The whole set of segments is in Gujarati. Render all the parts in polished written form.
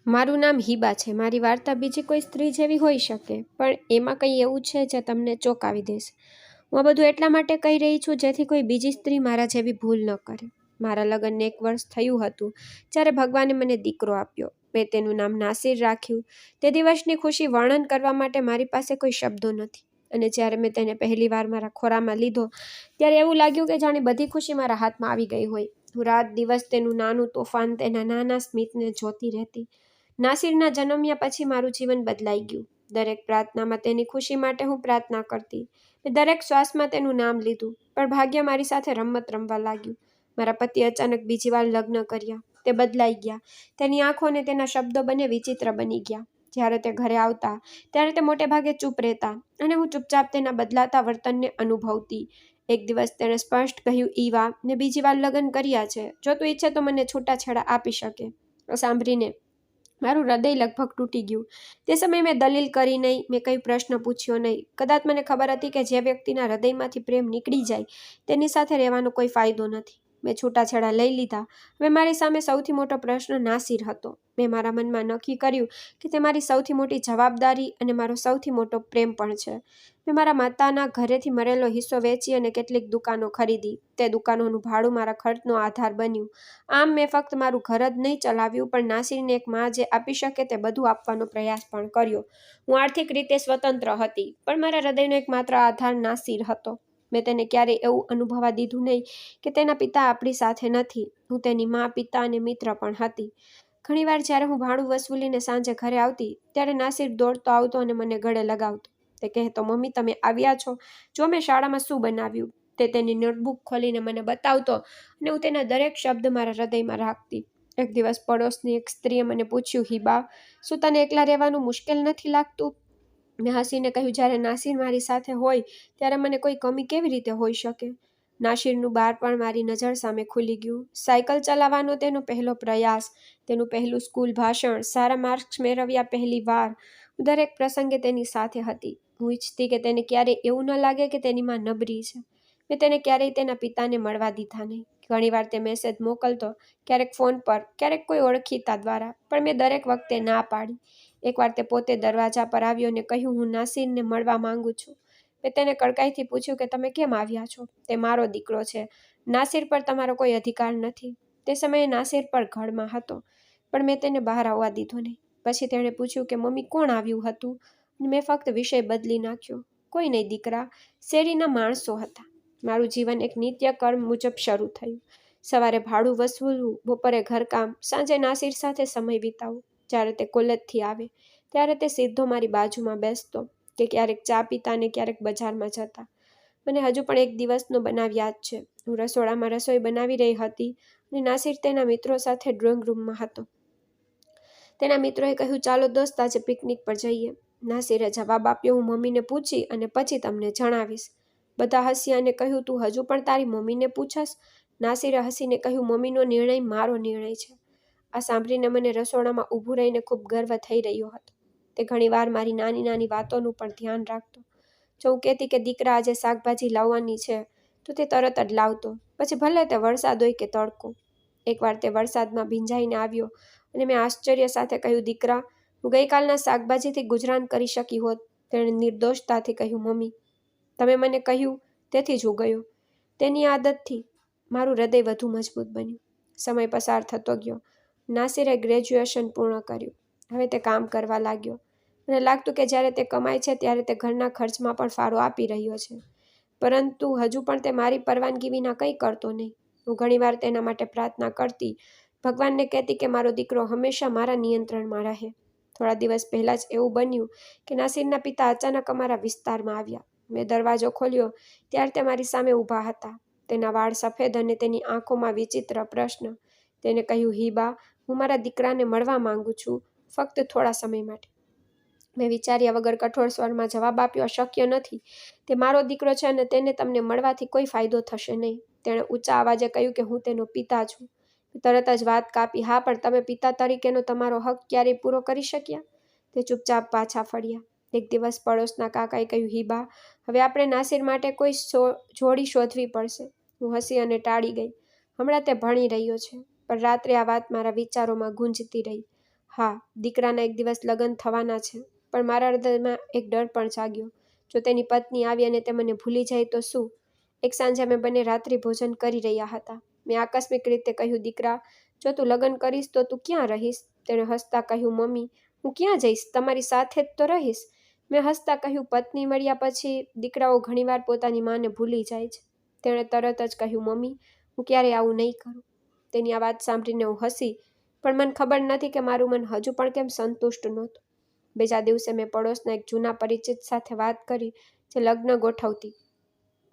મારું નામ હિબા છે. મારી વાર્તા બીજી કોઈ સ્ત્રી જેવી હોઈ શકે, પણ એમાં કંઈ એવું છે જે તમને ચોંકાવી દેશે. હું આ બધું એટલા માટે કહી રહી છું જેથી કોઈ બીજી સ્ત્રી મારા જેવી ભૂલ ન કરે. મારા લગ્નને 1 વર્ષ થયું હતું જ્યારે ભગવાને મને દીકરો આપ્યો. મેં તેનું નામ નાસિર રાખ્યું. તે દિવસની ખુશી વર્ણન કરવા માટે મારી પાસે કોઈ શબ્દો નથી. અને જ્યારે મેં તેને પહેલીવાર મારા ખોરામાં લીધો ત્યારે એવું લાગ્યું કે જાણે બધી ખુશી મારા હાથમાં આવી ગઈ હોય. હું રાત દિવસ તેનું નાનું તોફાન, તેના નાના સ્મિતને જોતી રહેતી. નાસિરના જન્મ્યા પછી મારું જીવન બદલાઈ ગયું. દરેક પ્રાર્થનામાં તેની ખુશી માટે હું પ્રાર્થના કરતી. મેં દરેક શ્વાસમાં તેનું નામ લીધું. પણ ભાગ્ય મારી સાથે રમત રમવા લાગ્યું. મારા પતિ અચાનક બીજી વાર લગ્ન કર્યા. તે બદલાઈ ગયા. તેની આંખો અને તેના શબ્દો બંને વિચિત્ર બની ગયા. જ્યારે તે ઘરે આવતા ત્યારે તે મોટે ભાગે ચૂપ રહેતા અને હું ચૂપચાપ તેના બદલાતા વર્તનને અનુભવતી. એક દિવસ તેણે સ્પષ્ટ કહ્યું, ઈવા, મેં બીજી વાર લગ્ન કર્યા છે. જો તું ઈચ્છે તો મને છૂટાછેડા આપી શકે. સાંભળીને મારું હૃદય લગભગ તૂટી ગયું. તે સમયે મેં દલીલ કરી નહીં, મેં કંઈ પ્રશ્ન પૂછ્યો નહીં. કદાચ મને ખબર હતી કે જે વ્યક્તિના હૃદયમાંથી પ્રેમ નીકળી જાય તેની સાથે રહેવાનો કોઈ ફાયદો નથી. મેં છૂટાછેડા લઈ લીધા. હવે મારી સામે સૌથી મોટો પ્રશ્ન નાસિર હતો. મેં મારા મનમાં નક્કી કર્યું કે તે મારી સૌથી મોટી જવાબદારી અને મારો સૌથી મોટો પ્રેમ પણ છે. મેં મારા માતાના ઘરેથી મળેલો હિસ્સો વેચી અને કેટલીક દુકાનો ખરીદી. તે દુકાનોનું ભાડું મારા ખર્ચનો આધાર બન્યું. આમ મેં ફક્ત મારું ઘર જ નહીં ચલાવ્યું, પણ નાસિરને એક માં જે આપી શકે તે બધું આપવાનો પ્રયાસ પણ કર્યો. હું આર્થિક રીતે સ્વતંત્ર હતી, પણ મારા હૃદયનો એકમાત્ર આધાર નાસિર હતો. મેં તેને ક્યારેય એવું અનુભવવા દીધું નહીં કે તેના પિતા આપણી સાથે નથી. હું તેની માં, પિતા અને મિત્ર પણ હતી. ઘણીવાર જ્યારે હું ભાડું વસૂલીને સાંજે ઘરે આવતી ત્યારે નાસિર દોડતો આવતો અને મને ગળે લગાવતો. તે કહેતો, મમ્મી, તમે આવ્યા છો? જો મેં શાળામાં શું બનાવ્યું. તે તેની નોટબુક ખોલીને મને બતાવતો અને હું તેના દરેક શબ્દ મારા હૃદયમાં રાખતી. એક દિવસ પડોશની એક સ્ત્રીએ મને પૂછ્યું, હિબા, શું તને એકલા રહેવાનું મુશ્કેલ નથી લાગતું? મેં હસીને કહ્યું, જ્યારે નાસિર મારી સાથે હોય ત્યારે મને કોઈ કમી કેવી રીતે હોઈ શકે? નાસિરનું બાળપણ મારી નજર સામે ખુલી ગયું. સાયકલ ચલાવવાનો તેનો પહેલો પ્રયાસ, તેનું પહેલું સ્કૂલ ભાષણ, સારા માર્ક્સ મેળવ્યા પહેલી વાર. હું દરેક પ્રસંગે તેની સાથે હતી. હું ઈચ્છતી કે તેને ક્યારેય એવું ન લાગે કે તેની માં નબળી છે. મેં તેને ક્યારેય તેના પિતાને મળવા દીધા નહીં. ઘણીવાર તે મેસેજ મોકલતો, ક્યારેક ફોન પર, ક્યારેક કોઈ ઓળખીતા દ્વારા, પણ મેં દરેક વખતે ના પાડી. એકવાર તે પોતે દરવાજા પર આવ્યો અને કહ્યું, હું નાસિરને મળવા માંગુ છું. મેં તેને કડકાઈથી પૂછ્યું કે તમે કેમ આવ્યા છો? તે મારો દીકરો છે. નાસિર પર તમારો કોઈ અધિકાર નથી. તે સમયે નાસિર પર ઘરમાં હતો, પણ મેં તેને બહાર આવવા દીધો નહીં. પછી તેણે પૂછ્યું કે મમ્મી, કોણ આવ્યું હતું? અને મેં ફક્ત વિષય બદલી નાખ્યો. કોઈ નહીં દીકરા, શેરીના માણસો હતા. મારું જીવન એક નિત્યકર્મ મુજબ શરૂ થયું. સવારે ભાડું વસૂલવું, બપોરે ઘરકામ, સાંજે નાસિર સાથે સમય વિતાવવો. જ્યારે તે કોલેજથી આવે ત્યારે તે સીધો મારી બાજુમાં બેસતો, કે ક્યારેક ચા પીતા અને ક્યારેક બજારમાં જતા. મને હજુ પણ એક દિવસનો બનાવ યાદ છે. હું રસોડામાં રસોઈ બનાવી રહી હતી અને નાસિર તેના મિત્રો સાથે ડ્રોઈંગ રૂમમાં હતો. તેના મિત્રોએ કહ્યું, ચાલો દોસ્ત, આજે પિકનિક પર જઈએ. નાસિરે જવાબ આપ્યો, હું મમ્મીને પૂછી અને પછી તમને જણાવીશ. બધા હસ્યા અને કહ્યું, તું હજુ પણ તારી મમ્મીને પૂછસ? નાસિરે હસીને કહ્યું, મમ્મીનો નિર્ણય મારો નિર્ણય છે. આ સાંભળીને મને રસોડામાં ઊભું રહીને ખૂબ ગર્વ થઈ રહ્યો હતો. તે ઘણીવાર મારી નાની નાની વાતોનું પણ ધ્યાન રાખતો. જો હું કહેતી કે દીકરા, આજે શાકભાજી લાવવાની છે, તો તે તરત જ લાવતો, પછી ભલે તે વરસાદ હોય કે તડકો. એકવાર તે વરસાદમાં ભીંજાઈને આવ્યો અને મેં આશ્ચર્ય સાથે કહ્યું, દીકરા, હું ગઈકાલના શાકભાજીથી ગુજરાન કરી શકી હોત. તેણે નિર્દોષતાથી કહ્યું, મમ્મી, તમે મને કહ્યું તેથી જ હું ગયો. તેની આદતથી મારું હૃદય વધુ મજબૂત બન્યું. સમય પસાર થતો ગયો. નાસિરે ગ્રેજ્યુએશન પૂર્ણ કર્યું. હવે તે કામ કરવા લાગ્યો. મને લાગતું કે જ્યારે તે કમાય છે ત્યારે તે ઘરના ખર્ચમાં પણ ફાળો આપી રહ્યો છે, પરંતુ હજુ પણ તે મારી પરવાનગી વિના કંઈ કરતો નહીં. હું ઘણીવાર તેના માટે પ્રાર્થના કરતી, ભગવાનને કહેતી કે મારો દીકરો હંમેશા મારા નિયંત્રણમાં રહે. થોડા દિવસ પહેલાં જ એવું બન્યું કે નાસિરના પિતા અચાનક અમારા વિસ્તારમાં આવ્યા. મેં દરવાજો ખોલ્યો ત્યારે તે મારી સામે ઊભા હતા. તેના વાળ સફેદ અને તેની આંખોમાં વિચિત્ર પ્રશ્ન. તેને કહ્યું, હિબા, હું મારા દીકરાને મળવા માંગુ છું, ફક્ત થોડા સમય માટે. મેં વિચાર્યા વગર કઠોર સ્વરમાં જવાબ આપ્યો, શક્ય નથી. તે મારો દીકરો છે અને તેને તમને મળવાથી કોઈ ફાયદો થશે નહીં. તેણે ઊંચા અવાજે કહ્યું કે હું તેનો પિતા છું. તરત જ વાત કાપી, હા, પણ તમે પિતા તરીકેનો તમારો હક ક્યારેય પૂરો કરી શક્યા? તે ચૂપચાપ પાછા ફર્યા. એક દિવસ પડોશના કાકાએ કહ્યું, હિબા, હવે આપણે નાસિર માટે કોઈ જોડી શોધવી પડશે. હું હસી અને ટાળી ગઈ. હમણાં તે ભણી રહ્યો છે. પણ રાત્રે આ વાત મારા વિચારોમાં ગુંજતી રહી. હા, દીકરાના એક દિવસ લગ્ન થવાના છે, પણ મારા હૃદયમાં એક ડર પણ જાગ્યો. જો તેની પત્ની આવી અને તે મને ભૂલી જાય તો શું? એક સાંજે અમે બંને રાત્રિ ભોજન કરી રહ્યા હતા. મેં આકસ્મિક રીતે કહ્યું, દીકરા, જો તું લગ્ન કરીશ તો તું ક્યાં રહીશ? તેણે હસતા કહ્યું, મમ્મી, હું ક્યાં જઈશ? તમારી સાથે જ તો રહીશ. મેં હસતા કહ્યું, પત્ની મળ્યા પછી દીકરાઓ ઘણીવાર પોતાની માને ભૂલી જાય છે. તેણે તરત જ કહ્યું, મમ્મી, હું ક્યારેય આવું નહીં કરું. તેની આ વાત સાંભળીને હું હસી, પણ મને ખબર નથી કે મારું મન હજુ પણ કેમ સંતુષ્ટ નહોતું. બીજા દિવસે મેં પડોશના એક જૂના પરિચિત સાથે વાત કરી, જે લગ્ન ગોઠવતી.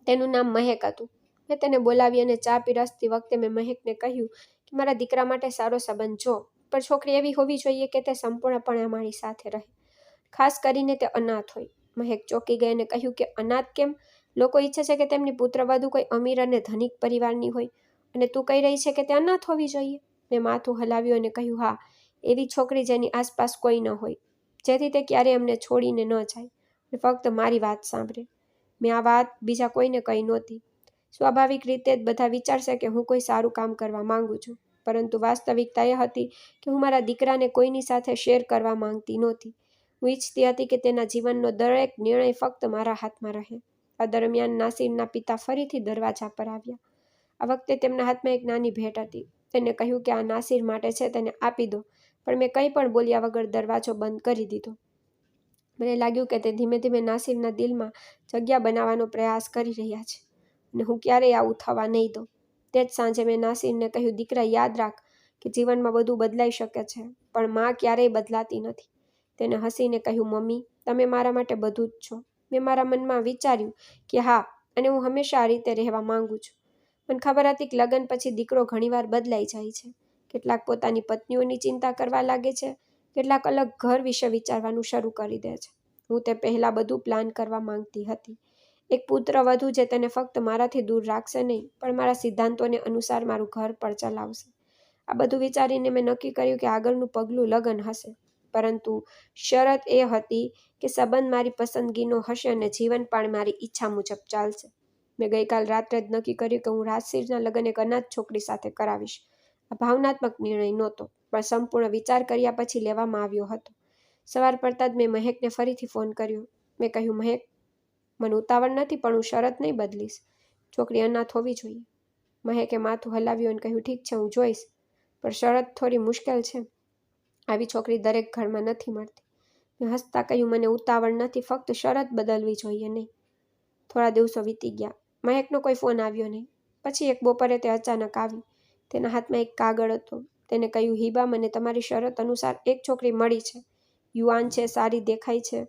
તેનું નામ મહેક હતું. મેં તેને બોલાવી અને ચા પીરસતી વખતે મેં મહેકને કહ્યું કે મારા દીકરા માટે સારો સંબંધ જો, પણ છોકરી એવી હોવી જોઈએ કે તે સંપૂર્ણપણે અમારી સાથે રહે. ખાસ કરીને તે અનાથ હોય. મહેક ચોંકી ગઈ અને કહ્યું કે અનાથ કેમ? લોકો ઈચ્છે છે કે તેમની પુત્રવધુ કોઈ અમીર અને ધનિક પરિવારની હોય, અને તું કહી રહી છે કે તે અનાથ હોવી જોઈએ? મેં માથું હલાવ્યું અને કહ્યું, હા, એવી છોકરી જેની આસપાસ કોઈ ન હોય, જેથી તે ક્યારેય અમને છોડીને ન જાય અને ફક્ત મારી વાત સાંભળે. મેં આ વાત બીજા કોઈને કહી નહોતી. સ્વાભાવિક રીતે જ બધા વિચારશે કે હું કોઈ સારું કામ કરવા માંગુ છું, પરંતુ વાસ્તવિકતા એ હતી કે હું મારા દીકરાને કોઈની સાથે શેર કરવા માંગતી નહોતી. હું ઈચ્છતી હતી કે તેના જીવનનો દરેક નિર્ણય ફક્ત મારા હાથમાં રહે. આ દરમિયાન નાસિરના પિતા ફરીથી દરવાજા પર આવ્યા. આ વખતે તેમના હાથમાં એક નાની ભેટ હતી. તેને કહ્યું કે આ નાસિર માટે છે, તેને આપી દો, પણ મેં કંઈ પણ બોલ્યા વગર દરવાજો બંધ કરી દીધો. મને લાગ્યું કે તે ધીમે ધીમે નાસિરના દિલમાં જગ્યા બનાવવાનો પ્રયાસ કરી રહ્યા છે, અને હું ક્યારેય આવું થવા નહીં દઉં. તે જ સાંજે મેં નાસિરને કહ્યું, દીકરા, યાદ રાખ કે જીવનમાં બધું બદલાઈ શકે છે, પણ માં ક્યારેય બદલાતી નથી. તેને હસીને કહ્યું, મમ્મી, તમે મારા માટે બધું જ છો. મેં મારા મનમાં વિચાર્યું કે હા, અને હું હંમેશા આ રીતે રહેવા માંગુ છું. મને ખબર હતી કે લગ્ન પછી દીકરો ઘણીવાર બદલાઈ જાય છે. કેટલાક પોતાની પત્નીઓની ચિંતા કરવા લાગે છે, કેટલાક અલગ ઘર વિશે વિચારવાનું શરૂ કરી દે છે. હું તે પહેલાં બધું પ્લાન કરવા માંગતી હતી. એક પુત્રવધુ જે તેને ફક્ત મારાથી દૂર રાખશે નહીં, પણ મારા સિદ્ધાંતોને અનુસાર મારું ઘર પણ ચલાવશે. આ બધું વિચારીને મેં નક્કી કર્યું કે આગળનું પગલું લગ્ન હશે, પરંતુ શરત એ હતી કે સંબંધ મારી પસંદગીનો હશે અને જીવન પણ મારી ઈચ્છા મુજબ ચાલશે. મેં ગઈકાલ રાત્રે જ નક્કી કર્યું કે હું નાસિરના લગ્ન એક અનાથ છોકરી સાથે કરાવીશ. આ ભાવનાત્મક નિર્ણય નહોતો, પણ સંપૂર્ણ વિચાર કર્યા પછી લેવામાં આવ્યો હતો. સવાર પડતાં જ મેં મહેકને ફરીથી ફોન કર્યો. મેં કહ્યું, મહેક, મને ઉતાવળ નથી, પણ હું શરત નહીં બદલીશ. છોકરી અનાથ હોવી જોઈએ. મહેકે માથું હલાવ્યું અને કહ્યું, ઠીક છે, હું જોઈશ, પણ શરત થોડી મુશ્કેલ છે. આવી છોકરી દરેક ઘરમાં નથી મળતી. મેં હસતા કહ્યું, મને ઉતાવળ નથી, ફક્ત શરત બદલવી જોઈએ નહીં. થોડા દિવસો વીતી ગયા. મહેકનો કોઈ ફોન આવ્યો નહીં. પછી એક બપોરે તે અચાનક આવી. તેના હાથમાં એક કાગળ હતો. તેને કહ્યું, હિબા, મને તમારી શરત અનુસાર એક છોકરી મળી છે. યુવાન છે, સારી દેખાય છે,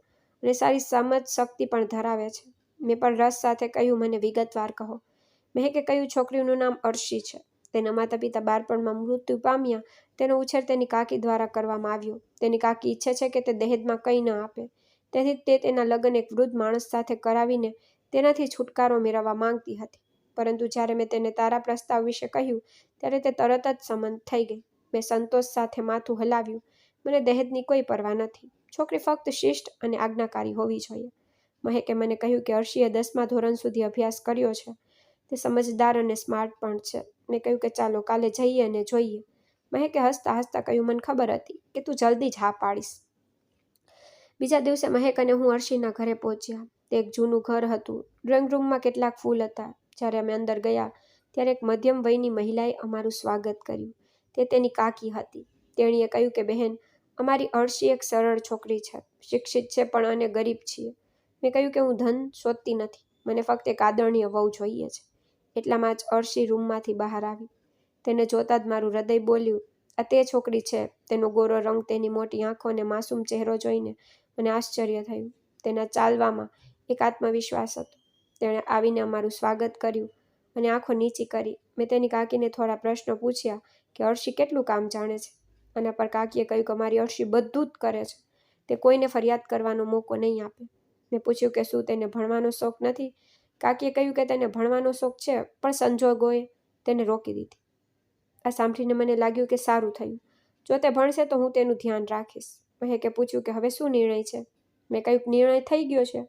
અને સારી સમજ શક્તિ પણ ધરાવે છે. મેં પણ રસ સાથે કહ્યું, મને વિગતવાર કહો. મહેકે કહ્યું, છોકરીનું નામ અર્શી છે. તેના માતા પિતા બાળપણમાં મૃત્યુ પામ્યા. તેનો ઉછેર તેની કાકી દ્વારા કરવામાં આવ્યો. તેની કાકી ઈચ્છે છે કે તે દહેજમાં કંઈ ન આપે. તેથી તે તેના લગ્ન એક વૃદ્ધ માણસ સાથે કરાવીને તેનાથી છુટકારો મેળવવા માંગતી હતી. પરંતુ જ્યારે મેં તેને તારા પ્રસ્તાવ વિશે કહ્યું, ત્યારે તે તરત જ સંમત થઈ ગઈ. મેં સંતોષ સાથે માથું હલાવ્યું. મને દહેજની કોઈ પરવા નથી. છોકરી ફક્ત શિષ્ટ અને આજ્ઞાકારી હોવી જોઈએ. મહેકે મને કહ્યું કે અર્શીએ 10મા ધોરણ સુધી અભ્યાસ કર્યો છે. તે સમજદાર અને સ્માર્ટ પણ છે. મેં કહ્યું કે ચાલો કાલે જઈએ અને જોઈએ. મહેકે હસતા હસતા કહ્યું, મને ખબર હતી કે તું જલ્દી જ હા પાડીશ. બીજા દિવસે મહેક અને હું અર્શીના ઘરે પહોંચ્યા. તે એક જૂનું ઘર હતું. ડ્રોઈંગ રૂમમાં કેટલાક ફૂલ હતા. જ્યારે અમે અંદર ગયા, ત્યારે એક મધ્યમ વયની મહિલાએ અમારું સ્વાગત કર્યું. તે તેની કાકી હતી. તેણીએ કહ્યું કે બહેન, અમારી અર્શી એક સરળ છોકરી છે, શિક્ષિત છે પણ અને ગરીબ છીએ. મેં કહ્યું કે હું ધન શોધતી નથી, મને ફક્ત એક આદરણીય વહુ જોઈએ છે. એટલામાં જ અર્શી રૂમમાંથી બહાર આવી. તેને જોતાં જ મારું હૃદય બોલ્યું, આ તે છોકરી છે. તેનો ગોરો રંગ, તેની મોટી આંખો અને માસૂમ ચહેરો જોઈને મને આશ્ચર્ય થયું. તેના ચાલવામાં એક આત્મવિશ્વાસ હતો. તેણે આવીને અમારું સ્વાગત કર્યું અને આંખો નીચી કરી. મેં તેની કાકીને થોડા પ્રશ્નો પૂછ્યા કે અર્શી કેટલું કામ જાણે છે. આના પર કાકીએ કહ્યું કે અમારી અર્શી બધું જ કરે છે. તે કોઈને ફરિયાદ કરવાનો મોકો નહીં આપે. મેં પૂછ્યું કે શું તેને ભણવાનો શોખ નથી? કાકીએ કહ્યું કે તેને ભણવાનો શોખ છે, પણ સંજોગોએ તેને રોકી દીધી. આ સાંભળીને મને લાગ્યું કે સારું થયું. જો તે ભણશે તો હું તેનું ધ્યાન રાખીશ. મહેકે પૂછ્યું કે હવે શું નિર્ણય છે? મેં કહ્યું કે નિર્ણય થઈ ગયો છે.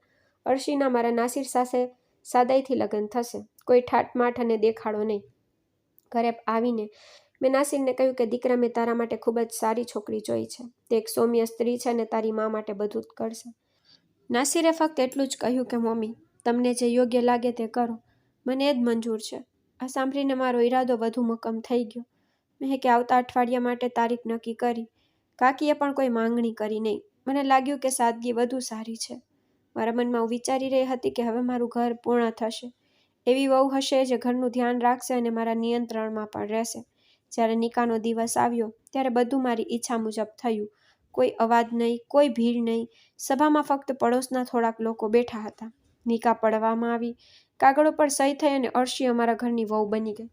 અર્શીના મારા નાસિર સાથે સાદાઈથી લગ્ન થશે. કોઈ ઠાટમાટ અને દેખાડો નહીં. ઘરે આવીને મેં નાસિરને કહ્યું કે દીકરા, મેં તારા માટે ખૂબ જ સારી છોકરી જોઈ છે. તે એક સૌમ્ય સ્ત્રી છે અને તારી મા માટે બધું જ કરશે. નાસિરે ફક્ત એટલું જ કહ્યું કે મમ્મી, તમને જે યોગ્ય લાગે તે કરો, મને એ જ મંજૂર છે. આ સાંભળીને મારો ઈરાદો વધુ મક્કમ થઈ ગયો. મેં કે આવતા અઠવાડિયા માટે તારીખ નક્કી કરી. કાકીએ પણ કોઈ માંગણી કરી નહીં. મને લાગ્યું કે સાદગી વધુ સારી છે. મારા મનમાં હું વિચારી રહી હતી કે હવે મારું ઘર પૂર્ણ થશે. એવી વહુ હશે જે ઘરનું ધ્યાન રાખશે અને મારા નિયંત્રણમાં પણ રહેશે. જ્યારે નિકાહનો દિવસ આવ્યો ત્યારે બધું મારી ઈચ્છા મુજબ થયું. કોઈ અવાજ નહીં, કોઈ ભીડ નહીં. સભામાં ફક્ત પડોશના થોડાક લોકો બેઠા હતા. નિકાહ પડવામાં આવી, કાગળો પર સહી થઈ અને અર્શી અમારા ઘરની વહુ બની ગઈ.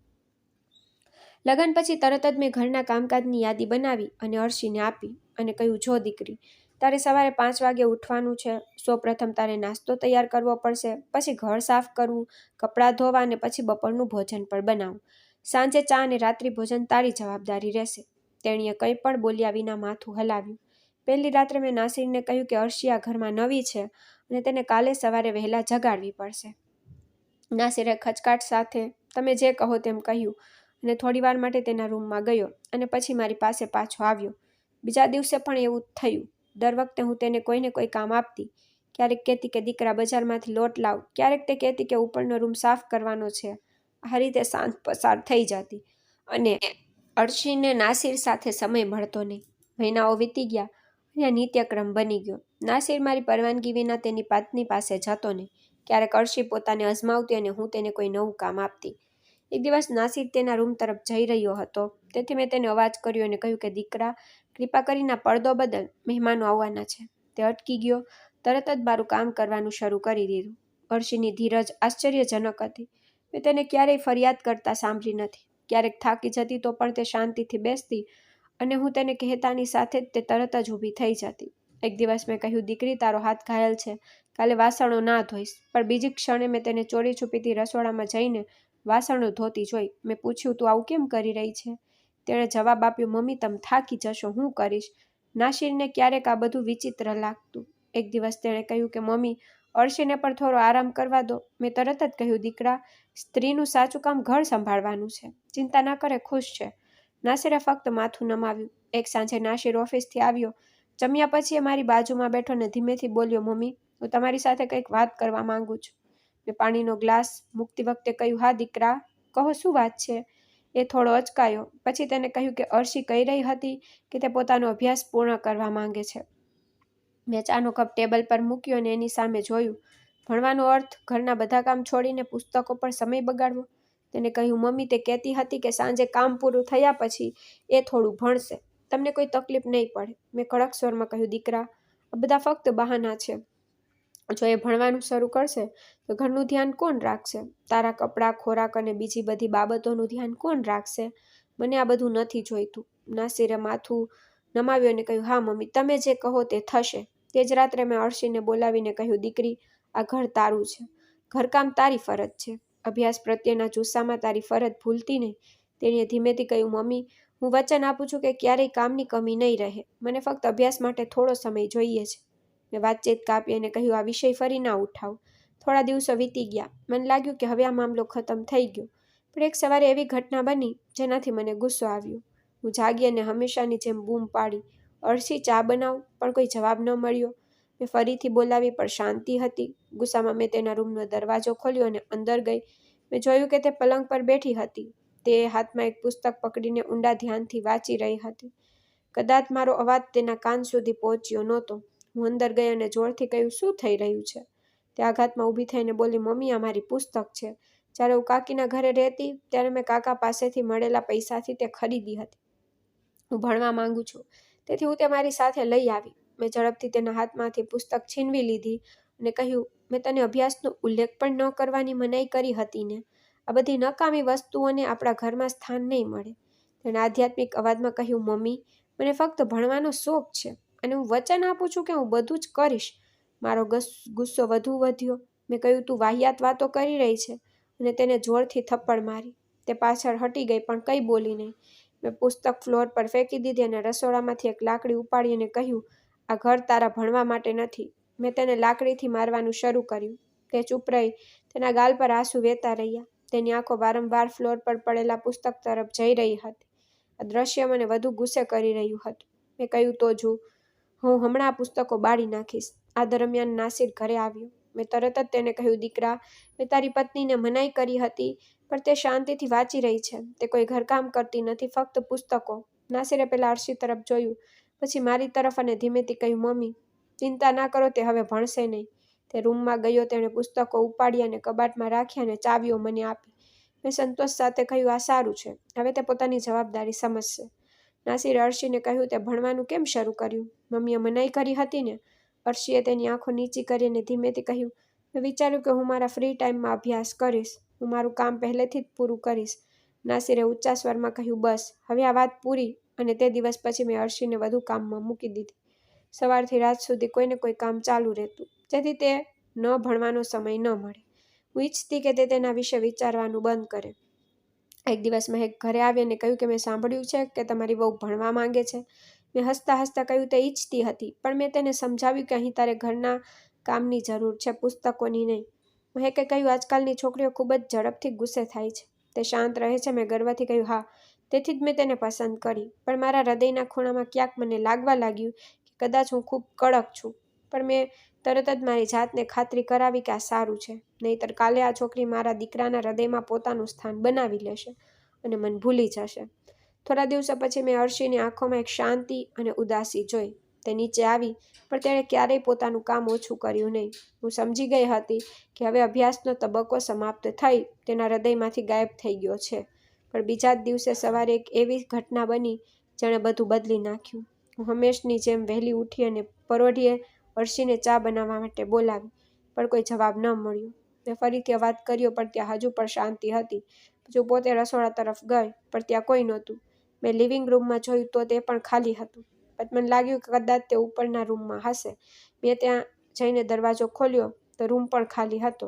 લગ્ન પછી તરત જ મેં ઘરના કામકાજની યાદી બનાવી અને અર્શીને આપી અને કહ્યું, જો દીકરી, તારે સવારે 5 વાગે ઉઠવાનું છે. સૌપ્રથમ તારે નાસ્તો તૈયાર કરવો પડશે, પછી ઘર સાફ કરવું, કપડાં ધોવા અને પછી બપોરનું ભોજન પણ બનાવવું. સાંજે ચા અને રાત્રિ ભોજન તારી જવાબદારી રહેશે. તેણીએ કંઈ પણ બોલ્યા વિના માથું હલાવ્યું. પહેલી રાત્રે મેં નાસિરને કહ્યું કે અર્શી આ ઘરમાં નવી છે અને તેને કાલે સવારે વહેલા જગાડવી પડશે. નાસિરે ખચકાટ સાથે તમે જે કહો તેમ કહ્યું અને થોડીવાર માટે તેના રૂમમાં ગયો અને પછી મારી પાસે પાછો આવ્યો. બીજા દિવસે પણ એવું થયું. દર વખતે હું તેને કોઈને કોઈ કામ આપતી. ક્યારેક કહેતી કે દીકરા, બજારમાંથી લોટ લાવ. ક્યારેક તે કહેતી કે ઉપરનો રૂમ સાફ કરવાનો છે. આ રીતે સાંજ પસાર થઈ જતી અને અર્શીને નાસિર સાથે સમય મળતો નહીં. મહિનાઓ વીતી ગયા અને આ નિત્યક્રમ બની ગયો. નાસિર મારી પરવાનગી વિના તેની પત્ની પાસે જતો નહીં. ક્યારેક અર્શી પોતાને અજમાવતી અને હું તેને કોઈ નવું કામ આપતી. એક દિવસ નાસિર તેના રૂમ તરફ જઈ રહ્યો હતો, તેથી મેં તેને અવાજ કર્યો અને કહ્યું કે દીકરા, કૃપા કરીને પડદો બદલ, મહેમાનો આવવાના છે. તે અટકી ગયો. તરત જ મારું કામ કરવાનું શરૂ કરી દીધું. અર્શીની ધીરજ આશ્ચર્યજનક હતી. મેં તેને ક્યારેય ફરિયાદ કરતા સાંભળી નથી. ક્યારેક થાકી જતી તો પણ તે શાંતિથી બેસતી અને હું તેને કહેતાની સાથે જ તે તરત જ ઊભી થઈ જતી. એક દિવસ મેં કહ્યું, દીકરી, તારો હાથ ઘાયલ છે, કાલે વાસણો ના ધોઈશ. પણ બીજી ક્ષણે મેં તેને ચોરી છુપીથી રસોડામાં જઈને વાસણો ધોતી જોઈ. મેં પૂછ્યું, તું આવું કેમ કરી રહી છે? તેણે જવાબ આપ્યો, મમ્મી, તમે થાકી જશો, હું કરીશ. નાસિરને ક્યારેક આ બધું વિચિત્ર લાગતું. એક દિવસ તેણે કહ્યું કે મમ્મી, અર્શીને પણ થોડો આરામ કરવા દો. મેં તરત જ કહ્યું, દીકરા, સ્ત્રીનું સાચું કામ ઘર સંભાળવાનું છે. ચિંતા ના કરે, ખુશ છે. નાસિરે ફક્ત માથું નમાવ્યું. એક સાંજે નાસિર ઓફિસથી આવ્યો. જમ્યા પછી એ મારી બાજુમાં બેઠો અને ધીમેથી બોલ્યો, મમ્મી, હું તમારી સાથે કંઈક વાત કરવા માંગુ છું. મેં પાણીનો ગ્લાસ મૂકતી વખતે કહ્યું, હા દીકરા, કહો, શું વાત છે? એ થોડો અચકાયો. પછી તેને કહ્યું કે અર્શી કહી રહી હતી કે તે પોતાનો અભ્યાસ પૂર્ણ કરવા માંગે છે. મેં ચાનો કપ ટેબલ પર મૂક્યો અને એની સામે જોયું. ભણવાનો અર્થ ઘરના બધા કામ છોડીને પુસ્તકો પર સમય બગાડવો? તેને કહ્યું, મમ્મી, તે કહેતી હતી કે સાંજે કામ પૂરું થયા પછી એ થોડું ભણશે. તમને કોઈ તકલીફ નહીં પડે. મેં કડક સ્વરમાં કહ્યું, દીકરા, આ બધા ફક્ત બહાના છે. જો એ ભણવાનું શરૂ કરશે તો ઘરનું ધ્યાન કોણ રાખશે? તારા કપડાં, ખોરાક અને બીજી બધી બાબતોનું ધ્યાન કોણ રાખશે? મને આ બધું નથી જોઈતું. નાસિરે માથું નમાવ્યું અને કહ્યું, હા મમ્મી, તમે જે કહો તે થશે. તે જ રાત્રે મેં અર્શીને બોલાવીને કહ્યું, દીકરી, આ ઘર તારું છે. ઘરકામ તારી ફરજ છે. અભ્યાસ પ્રત્યેના જુસ્સામાં તારી ફરજ ભૂલતી નહીં. તેણીએ ધીમેથી કહ્યું, મમ્મી, હું વચન આપું છું કે ક્યારેય કામની કમી નહીં રહે. મને ફક્ત અભ્યાસ માટે થોડો સમય જોઈએ છે. મેં વાતચીત કાપી અને કહ્યું, આ વિષય ફરી ના ઉઠાવ. થોડા દિવસો વીતી ગયા. મને લાગ્યું કે હવે આ મામલો ખતમ થઈ ગયો. પણ એક સવારે એવી ઘટના બની જેનાથી મને ગુસ્સો આવ્યો. હું જાગી અને હંમેશાની જેમ બૂમ પાડી, અર્શી, ચા બનાવ. પણ કોઈ જવાબ ન મળ્યો. મેં ફરીથી બોલાવી પણ શાંતિ હતી. ગુસ્સામાં મેં તેના રૂમનો દરવાજો ખોલ્યો અને અંદર ગઈ. મેં જોયું કે તે પલંગ પર બેઠી હતી. તે હાથમાં એક પુસ્તક પકડીને ઊંડા ધ્યાનથી વાંચી રહી હતી. કદાચ મારો અવાજ તેના કાન સુધી પહોંચ્યો નહોતો. હું અંદર ગઈ અને જોરથી કહ્યું, શું થઈ રહ્યું છે? તે આઘાતમાં ઊભી થઈને બોલી, મમ્મી, આ મારી પુસ્તક છે. જ્યારે હું કાકીના ઘરે રહેતી ત્યારે મેં કાકા પાસેથી મળેલા પૈસાથી તે ખરીદી હતી. હું ભણવા માંગુ છું, તેથી હું તે મારી સાથે લઈ આવી. મેં ઝડપથી તેના હાથમાંથી પુસ્તક છીનવી લીધી અને કહ્યું, મેં તને અભ્યાસનો ઉલ્લેખ પણ ન કરવાની મનાઈ કરી હતી ને? આ બધી નકામી વસ્તુઓને આપણા ઘરમાં સ્થાન નહીં મળે. તેણે આધ્યાત્મિક અવાજમાં કહ્યું, મમ્મી, મને ફક્ત ભણવાનો શોખ છે અને હું વચન આપું છું કે હું બધું જ કરીશ. મારો ગુસ્સો વધુ વધ્યો. મેં કહ્યું, તું વાહિયાત વાતો કરી રહી છે અને તેને જોરથી થપ્પડ મારી. તે પાછળ હટી ગઈ પણ કંઈ બોલી નહીં. મેં પુસ્તક ફ્લોર પર ફેંકી દીધી અને રસોડામાંથી એક લાકડી ઉપાડી અને કહ્યું, આ ઘર તારા ભણવા માટે નથી. મેં તેને લાકડીથી મારવાનું શરૂ કર્યું. તે ચૂપ રહી. તેના ગાલ પર આંસુ વહેતા રહ્યા. તેની આંખો વારંવાર ફ્લોર પર પડેલા પુસ્તક તરફ જઈ રહી હતી. આ દ્રશ્ય મને વધુ ગુસ્સે કરી રહ્યું હતું. મેં કહ્યું, તો જો હું હમણાં આ પુસ્તકો બાળી નાખીશ. આ દરમિયાન નાસિર ઘરે આવ્યો. મેં તરત જ તેને કહ્યું, દીકરા, મેં તારી પત્નીને મનાઈ કરી હતી, પણ તે શાંતિથી વાંચી રહી છે. તે કોઈ ઘરકામ કરતી નથી, ફક્ત પુસ્તકો. નાસિરે પહેલા અર્શી તરફ જોયું, પછી મારી તરફ અને ધીમેથી કહ્યું, મમ્મી, ચિંતા ના કરો, તે હવે ભણશે નહીં. તે રૂમમાં ગયો, તેણે પુસ્તકો ઉપાડી અને કબાટમાં રાખ્યા અને ચાવીઓ મને આપી. મેં સંતોષ સાથે કહ્યું, આ સારું છે, હવે તે પોતાની જવાબદારી સમજશે. નાસિરે અર્શીને કહ્યું, તે ભણવાનું કેમ શરૂ કર્યું? મમ્મીએ મનાઈ કરી હતી ને? અર્શીએ તેની આંખો નીચી કરી અને ધીમેથી કહ્યું, મેં વિચાર્યું કે હું મારા ફ્રી ટાઈમમાં અભ્યાસ કરીશ. હું મારું કામ પહેલેથી જ પૂરું કરીશ. નાસિરે ઊંચા સ્વરમાં કહ્યું, બસ, હવે આ વાત પૂરી. અને તે દિવસ પછી મેં અર્શીને વધુ કામમાં મૂકી દીધી. સવારથી રાત સુધી કોઈને કોઈ કામ ચાલુ રહેતું, જેથી તે ન ભણવાનો સમય ન મળે. હું ઈચ્છતી કે તે તેના વિશે વિચારવાનું બંધ કરે. એક દિવસ મહેક ઘરે આવી અને કહ્યું કે મેં સાંભળ્યું છે કે તમારી વહુ ભણવા માંગે છે. મેં હસતા હસતા કહ્યું, તે ઈચ્છતી હતી, પણ મેં તેને સમજાવ્યું કે અહીં તારે ઘરના કામની જરૂર છે, પુસ્તકોની નહીં. મહેકે કહ્યું, આજકાલની છોકરીઓ ખૂબ જ ઝડપથી ગુસ્સે થાય છે. તે શાંત રહે છે. મેં ગર્વથી કહ્યું, હા, તેથી જ મેં તેને પસંદ કરી. પણ મારા હૃદયના ખૂણામાં ક્યાંક મને લાગવા લાગ્યું કે કદાચ હું ખૂબ કડક છું. પણ મેં તરત જ મારી જાતને ખાતરી કરાવી કે આ સારું છે, નહીંતર કાલે આ છોકરી મારા દીકરાના હૃદયમાં પોતાનું સ્થાન બનાવી લેશે અને મને ભૂલી જશે. થોડા દિવસો પછી મેં અર્શીની આંખોમાં એક શાંતિ અને ઉદાસી જોઈ. તે નીચે આવી, પણ તેણે ક્યારેય પોતાનું કામ ઓછું કર્યું નહીં. હું સમજી ગઈ હતી કે હવે અભ્યાસનો તબક્કો સમાપ્ત થઈ તેના હૃદયમાંથી ગાયબ થઈ ગયો છે. પણ બીજા જ દિવસે સવારે એક એવી ઘટના બની જેણે બધું બદલી નાખ્યું. હું હંમેશની જેમ વહેલી ઉઠી અને પરોઢીએ અર્શીને ચા બનાવવા માટે બોલાવી, પણ કોઈ જવાબ ન મળ્યો. મેં ફરીથી અવાજ કર્યો, પણ ત્યાં હજુ પણ શાંતિ હતી. પછી હું પોતે રસોડા તરફ ગઈ, પણ ત્યાં કોઈ નહોતું. મેં લિવિંગ રૂમમાં જોયું તો તે પણ ખાલી હતું. પછી મને લાગ્યું કે કદાચ તે ઉપરના રૂમમાં હશે. મેં ત્યાં જઈને દરવાજો ખોલ્યો તો રૂમ પણ ખાલી હતો.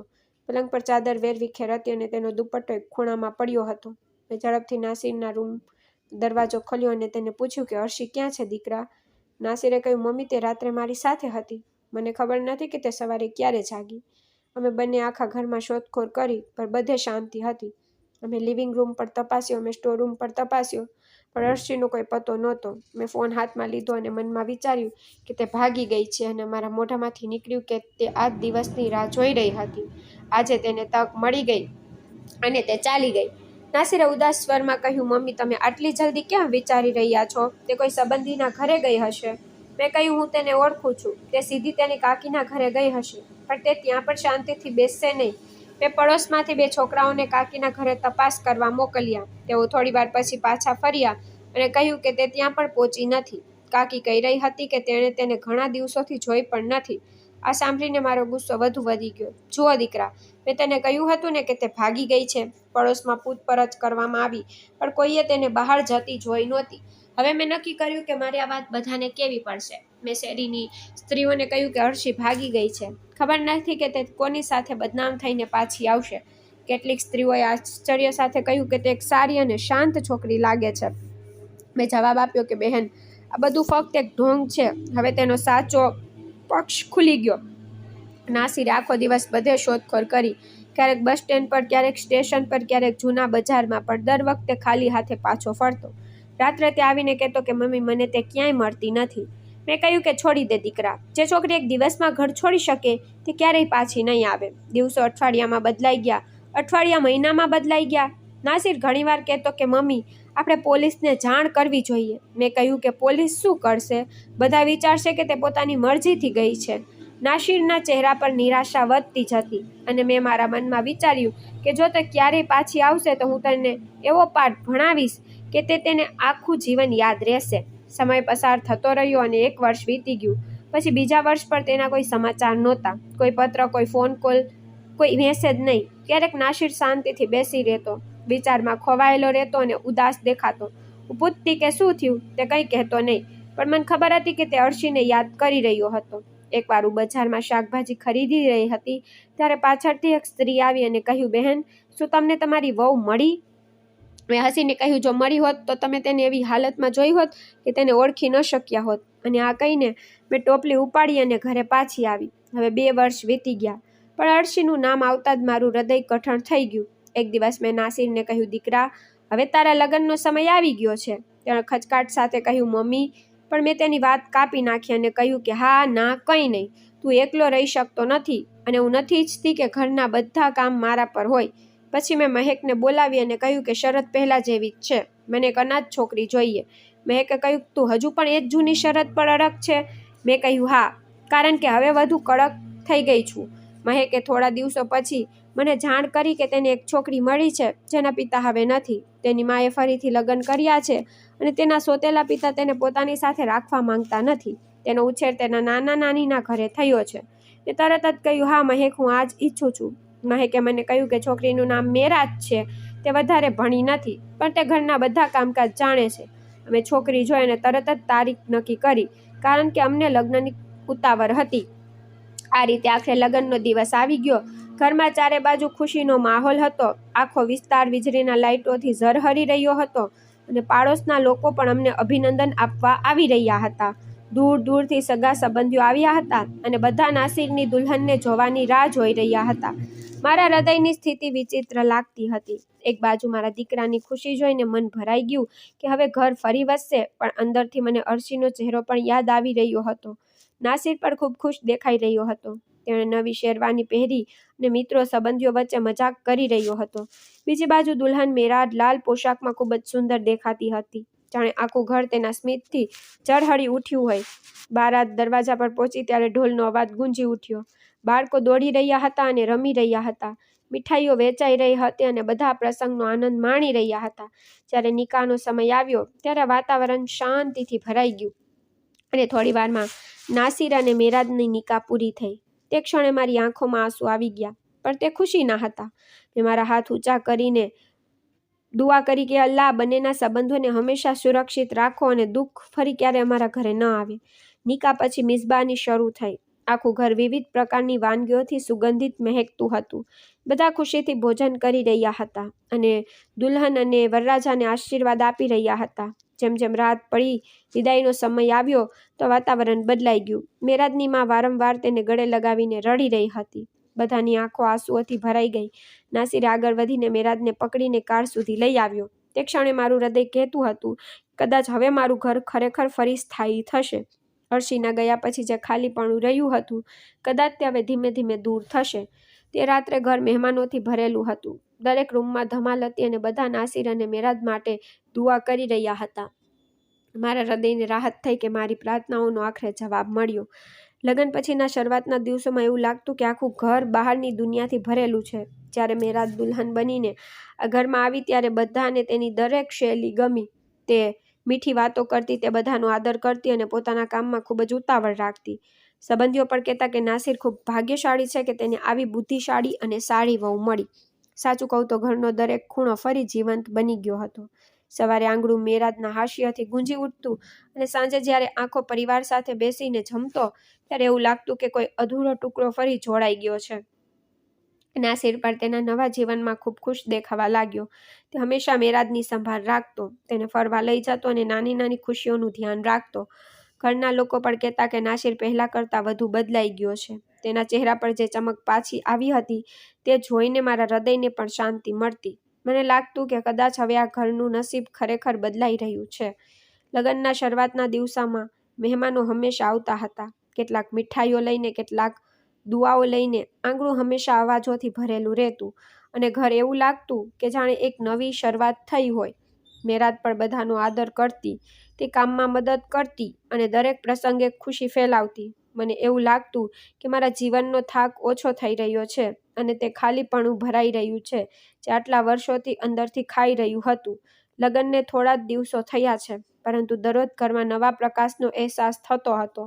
પલંગ પર ચાદર વેરવિખેર હતી અને તેનો દુપટ્ટો એક ખૂણામાં પડ્યો હતો. મેં ઝડપથી નાસિરના રૂમ દરવાજો ખોલ્યો અને તેને પૂછ્યું કે અર્શી ક્યાં છે, દીકરા? નાસિરે કહ્યું, મમ્મી, તે રાત્રે મારી સાથે હતી. મને ખબર નથી કે તે સવારે ક્યારે જાગી. અમે બંને આખા ઘરમાં શોધખોળ કરી, પણ બધે શાંતિ હતી. અમે લિવિંગ રૂમ પર તપાસ્યો, અમે સ્ટોર રૂમ પર તપાસ્યો, પણ અર્શીનો કોઈ પતો નહોતો. મેં ફોન હાથમાં લીધો અને મનમાં વિચાર્યું કે તે ભાગી ગઈ છે, અને મારા મોઢામાંથી નીકળ્યું કે તે આ દિવસની રાહ જોઈ રહી હતી. આજે તેને તક મળી ગઈ અને તે ચાલી ગઈ. નાસિરે ઉદાસ સ્વરમાં કહ્યું, મમ્મી, તમે આટલી જલ્દી કેમ વિચારી રહ્યા છો? તે કોઈ સંબંધીના ઘરે ગઈ હશે. મેં કહ્યું, હું તેને ઓળખું છું. તે સીધી તેની કાકીના ઘરે ગઈ હશે, પણ તે ત્યાં પણ શાંતિથી બેસશે નહીં. મેં પડોશમાંથી 2 છોકરાઓને કાકીના ઘરે તપાસ કરવા મોકલ્યા. તેઓ થોડીવાર પછી પાછા ફર્યા અને કહ્યું કે તે ત્યાં પણ પહોંચી નથી. કાકી કહી રહી હતી કે તેણે તેને ઘણા દિવસોથી જોઈ પણ નથી. આ સાંભળીને મારો ગુસ્સો વધુ વધી ગયો. જુઓ દીકરા, મેં તને કહ્યું હતું ને કે તે ભાગી ગઈ છે. પડોશમાં પૂછપરછ કરવામાં આવી, પણ કોઈએ તેને બહાર જતી જોઈ નહોતી. હવે મેં નક્કી કર્યું કે મારી આ વાત બધાને કહેવી પડશે. મેં શેરીની સ્ત્રીઓને કહ્યું કે અર્શી ભાગી ગઈ છે. ખબર નથી કે તે કોની સાથે બદનામ થઈને પાછી આવશે. કેટલીક સ્ત્રીઓએ આશ્ચર્ય સાથે કહ્યું કે તે એક સારી અને શાંત છોકરી લાગે છે. મેં જવાબ આપ્યો કે બહેન, આ બધું ફક્ત એક ઢોંગ છે. હવે તેનો સાચો પક્ષ ખુલી ગયો. નાસિરે આખો દિવસ બધે શોધખોળ કરી, ક્યારેક બસ સ્ટેન્ડ પર, ક્યારેક સ્ટેશન પર, ક્યારેક જૂના બજારમાં, પણ દર વખતે ખાલી હાથે પાછો ફરતો. રાત્રે તે આવીને કહેતો કે મમ્મી, મને તે ક્યાંય મળતી નથી. મેં કહ્યું કે છોડી દે દીકરા, જે છોકરી એક દિવસમાં ઘર છોડી શકે તે ક્યારેય પાછી નહીં આવે. દિવસો અઠવાડિયામાં બદલાઈ ગયા, અઠવાડિયા મહિનામાં બદલાઈ ગયા. નાસિર ઘણીવાર કહેતો કે મમ્મી, આપણે પોલીસને જાણ કરવી જોઈએ. મેં કહ્યું કે પોલીસ શું કરશે? બધા વિચારશે કે તે પોતાની મરજીથી ગઈ છે. નાસિરના ચહેરા પર નિરાશા વધતી જતી અને મેં મારા મનમાં વિચાર્યું કે જો તે ક્યારેય પાછી આવશે તો હું તેને એવો પાઠ ભણાવીશ કે તે તેને આખું જીવન યાદ રહેશે. સમય પસાર થતો રહ્યો અને 1 વર્ષ વીતી ગયું. પછી બીજા વર્ષ પર તેના કોઈ સમાચાર નહોતા. કોઈ પત્ર, કોઈ ફોન કોલ, કોઈ મેસેજ નહીં. ક્યારેક નાસિર શાંતિથી બેસી રહેતો, વિચારમાં ખોવાયેલો રહેતો અને ઉદાસ દેખાતો. હું પૂછતી કે શું થયું? તે કંઈ કહેતો નહીં, પણ મને ખબર હતી કે તે અર્શીને યાદ કરી રહ્યો હતો. એકવાર હું બજારમાં શાકભાજી ખરીદી રહી હતી ત્યારે પાછળથી એક સ્ત્રી આવી અને કહ્યું, બહેન, શું તમને તમારી વહુ મળી? મેં હસીને કહ્યું, જો મળી હોત તો તમે તેને એવી હાલતમાં જોઈ હોત કે તેને ઓળખી ન શક્યા હોત. અને આ કહીને મેં ટોપલી ઉપાડી અને ઘરે પાછી આવી. હવે 2 વર્ષ વીતી ગયા, પણ અર્શીનું નામ આવતા જ મારું હૃદય કઠણ થઈ ગયું. એક દિવસ મેં નાસિરને કહ્યું, દીકરા, હવે તારા લગ્નનો સમય આવી ગયો છે. તેણે ખચકાટ સાથે કહ્યું, મમ્મી. પણ મેં તેની વાત કાપી નાખી અને કહ્યું કે હા ના કંઈ નહીં, તું એકલો રહી શકતો નથી અને હું નથી ઈચ્છતી કે ઘરના બધા કામ મારા પર હોય. પછી મેં મહેકને બોલાવી અને કહ્યું કે શરત પહેલાં જેવી જ છે, મને એક અનાથ છોકરી જોઈએ. મહેકે કહ્યું, તું હજુ પણ એ જ જૂની શરત પર અડગ છે? મેં કહ્યું હા, કારણ કે હવે વધુ કડક થઈ ગઈ છું. મહેકે થોડા દિવસો પછી મને જાણ કરી કે તેને એક છોકરી મળી છે જેના પિતા હવે નથી. તેની માએ ફરીથી લગ્ન કર્યા છે અને તેના સોતેલા પિતા તેને પોતાની સાથે રાખવા માંગતા નથી. તેનો ઉછેર તેના નાના નાનીના ઘરે થયો છે. મેં તરત જ કહ્યું, હા મહેક, હું આ જ ઈચ્છું છું. મહેકે મને કહ્યું કે છોકરીનું નામ મેરાજ છે. તે વધારે ભણી નથી, પણ તે ઘરના બધા કામકાજ જાણે છે. અમે છોકરી જોઈ અને તરત જ તારીખ નક્કી કરી, કારણ કે અમને લગ્નની ઉતાવળ હતી. આ રીતે આખરે લગ્નનો દિવસ આવી ગયો. ઘરમાં ચારે બાજુ ખુશીનો માહોલ હતો. આખો વિસ્તાર વીજળીના લાઇટોથી ઝરહરી રહ્યો હતો અને પાડોશના લોકો પણ અમને અભિનંદન આપવા આવી રહ્યા હતા. દૂર દૂરથી સગા સંબંધીઓ આવ્યા હતા અને બધા નાસિરની દુલ્હનને જોવાની રાહ જોઈ રહ્યા હતા. મારા હૃદયની સ્થિતિ વિચિત્ર લાગતી હતી. એક બાજુ મારા દીકરાની ખુશી જોઈને મન ભરાઈ ગયું કે હવે ઘર ફરી વસશે, પણ અંદરથી મને અર્શીનો ચહેરો પણ યાદ આવી રહ્યો હતો. નાસિર પણ ખૂબ ખુશ દેખાઈ રહ્યો હતો. તેણે નવી શેરવાની પહેરી અને મિત્રો સંબંધીઓ વચ્ચે મજાક કરી રહ્યો હતો. બીજી બાજુ દુલ્હન મેરાજ લાલ પોશાકમાં ખૂબ જ સુંદર દેખાતી હતી, જાણે આખું ઘર તેના સ્મિતથી ઝળહળી ઉઠ્યું હોય. બારાત દરવાજા પર પહોંચી ત્યારે ઢોલનો અવાજ ગુંજી ઉઠ્યો. બાળકો દોડી રહ્યા હતા અને રમી રહ્યા હતા. મીઠાઈઓ વેચાઈ રહી હતી અને બધા પ્રસંગનો આનંદ માણી રહ્યા હતા. જ્યારે નિકાહનો સમય આવ્યો ત્યારે વાતાવરણ શાંતિથી ભરાઈ ગયું અને થોડીવારમાં નાસિર અને મેરાજની નિકાહ પૂરી થઈ. તે ક્ષણે મારી આંખોમાં આંસુ આવી ગયા, પણ તે ખુશીના હતા. મેં મારા હાથ ઊંચા કરીને દુઆ કરી કે અલ્લાહ બંનેના સંબંધોને હંમેશા સુરક્ષિત રાખો અને દુઃખ ફરી ક્યારે અમારા ઘરે ન આવે. નિકાહ પછી મિઝબાની શરૂ થઈ. આખું ઘર વિવિધ પ્રકારની વાનગીઓથી સુગંધિત મહેકતું હતું. બધા ખુશીથી ભોજન કરી રહ્યા હતા અને દુલ્હન અને વરરાજાને આશીર્વાદ આપી રહ્યા હતા. જેમ જેમ રાત પડી, વિદાયનો સમય આવ્યો તો વાતાવરણ બદલાઈ ગયું. મેરાજની માં વારંવાર તેને ગળે લગાવીને રડી રહી હતી. બધાની આંખો આંસુઓથી ભરાઈ ગઈ. નાસિરે આગળ વધીને મેરાજને પકડીને કાર સુધી લઈ આવ્યો. તે ક્ષણે મારું હૃદય કહેતું હતું, કદાચ હવે મારું ઘર ખરેખર ફરી સ્થાયી થશે. અર્શીના ગયા પછી જે ખાલીપણું રહ્યું હતું, કદાચ તે હવે ધીમે ધીમે દૂર થશે. તે રાત્રે ઘર મહેમાનોથી ભરેલું હતું. દરેક રૂમમાં ધમાલ હતી અને બધા નાસિર અને મેરાજ માટે દુઆ કરી રહ્યા હતા. મારા હૃદયને રાહત થઈ કે મારી પ્રાર્થનાઓનો આખરે જવાબ મળ્યો. લગ્ન પછીના શરૂઆતના દિવસોમાં એવું લાગતું કે આખું ઘર બહારની દુનિયાથી ભરેલું છે. જ્યારે મેરાજ દુલ્હન બનીને આ ઘરમાં આવી ત્યારે બધાને તેની દરેક શૈલી ગમી. તે મીઠી વાતો કરતી, તે બધાનો આદર કરતી અને પોતાના કામમાં ખૂબ જ ઉતાવળ રાખતી. સંબંધીઓ પણ કહેતા કે નાસિર ખૂબ ભાગ્યશાળી છે કે તેને આવી બુદ્ધિશાળી અને સારી વહુ મળી. સાચું કહું તો ઘરનો દરેક ખૂણો ફરી જીવંત બની ગયો હતો. સવારે આંગણું મેરાજના હાસ્યથી ગુંજી ઉઠતું અને સાંજે જ્યારે આંખો પરિવાર સાથે બેસીને જમતો ત્યારે એવું લાગતું કે કોઈ અધૂરો ટુકડો ફરી જોડાઈ ગયો છે. નાસિર પણ તેના નવા જીવનમાં ખૂબ ખુશ દેખાવા લાગ્યો. તે હંમેશા મેરાજની સંભાળ રાખતો, તેને ફરવા લઈ જતો અને નાની નાની ખુશીઓનું ધ્યાન રાખતો. ઘરના લોકો પણ કહેતા કે નાસિર પહેલાં કરતાં વધુ બદલાઈ ગયો છે. તેના ચહેરા પર જે ચમક પાછી આવી હતી તે જોઈને મારા હૃદયને પણ શાંતિ મળતી. મને લાગતું કે કદાચ હવે આ ઘરનું નસીબ ખરેખર બદલાઈ રહ્યું છે. લગ્નના શરૂઆતના દિવસોમાં મહેમાનો હંમેશા આવતા હતા. કેટલાક મીઠાઈઓ લઈને, કેટલાક દુઆઓ લઈને. આંગણું હંમેશા અવાજોથી ભરેલું રહેતું અને ઘર એવું લાગતું કે જાણે એક નવી શરૂઆત થઈ હોય. મેરાજ પણ બધાનો આદર કરતી, તે કામમાં મદદ કરતી અને દરેક પ્રસંગે ખુશી ફેલાવતી. મને એવું લાગતું કે મારા જીવનનો થાક ઓછો થઈ રહ્યો છે અને તે ખાલીપણું ભરાઈ રહ્યું છે જે આટલા વર્ષોથી અંદરથી ખાઈ રહ્યું હતું. લગ્નને થોડા જ દિવસો થયા છે, પરંતુ દરરોજ ઘરમાં નવા પ્રકાશનો અહેસાસ થતો હતો.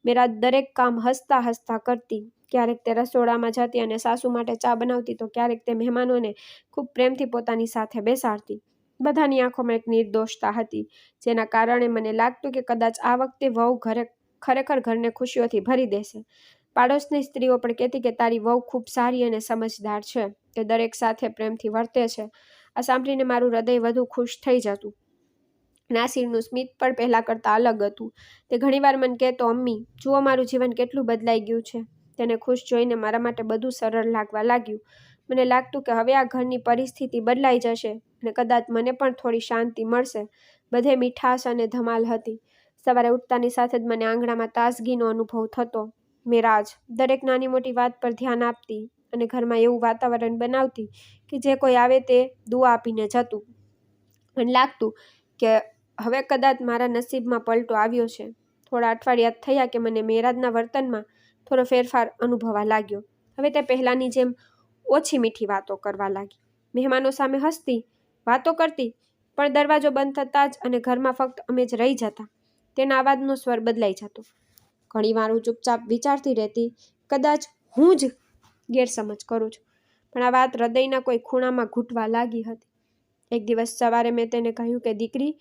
મેરાજ દરેક કામ હસતા હસતા કરતી. ક્યારેક તે રસોડામાં જતી અને સાસુ માટે ચા બનાવતી તો ક્યારેક તે મહેમાનોને ખૂબ પ્રેમથી પોતાની સાથે બેસાડતી. બધાની આંખોમાં એક નિર્દોષતા હતી, જેના કારણે મને લાગતું કે કદાચ આ વખતે વહુ ખરેખર ઘરને ખુશીઓથી ભરી દેશે. પાડોશની સ્ત્રીઓ પણ કહેતી કે તારી વહુ ખૂબ સારી અને સમજદાર છે, તે દરેક સાથે પ્રેમથી વર્તે છે. આ સાંભળીને મારું હૃદય વધુ ખુશ થઈ જતું. નાસિરનું સ્મિત પણ પહેલાં કરતાં અલગ હતું. તે ઘણીવાર મને કહેતો, અમ્મી, જુઓ મારું જીવન કેટલું બદલાઈ ગયું છે. તેને ખુશ જોઈને મારા માટે બધું સરળ લાગવા લાગ્યું. મને લાગતું કે હવે આ ઘરની પરિસ્થિતિ બદલાઈ જશે અને કદાચ મને પણ થોડી શાંતિ મળશે. બધે મીઠાશ અને ધમાલ હતી. સવારે ઉઠતાની સાથે જ મને આંગણામાં તાજગીનો અનુભવ થતો. મેરાજ દરેક નાની મોટી વાત પર ધ્યાન આપતી અને ઘરમાં એવું વાતાવરણ બનાવતી કે જે કોઈ આવે તે દુઆ આપીને જતું. મને લાગતું કે હવે કદાચ મારા નસીબમાં પલટો આવ્યો છે. થોડા અઠવાડિયા થયા કે મને મેરાજના વર્તનમાં થોડો ફેરફાર અનુભવા લાગ્યો. હવે તે પહેલાંની જેમ ઓછી મીઠી વાતો કરવા લાગી. મહેમાનો સામે હસતી, વાતો કરતી, પણ દરવાજો બંધ થતાં જ અને ઘરમાં ફક્ત અમે જ રહી જતા તેના અવાજનો સ્વર બદલાઈ જતો. ઘણીવાર હું ચૂપચાપ વિચારતી રહેતી, કદાચ હું જ ગેરસમજ કરું છું, પણ આ વાત હૃદયના કોઈ ખૂણામાં ઘૂંટવા લાગી હતી. એક દિવસ સવારે મેં તેને કહ્યું કે દીકરી,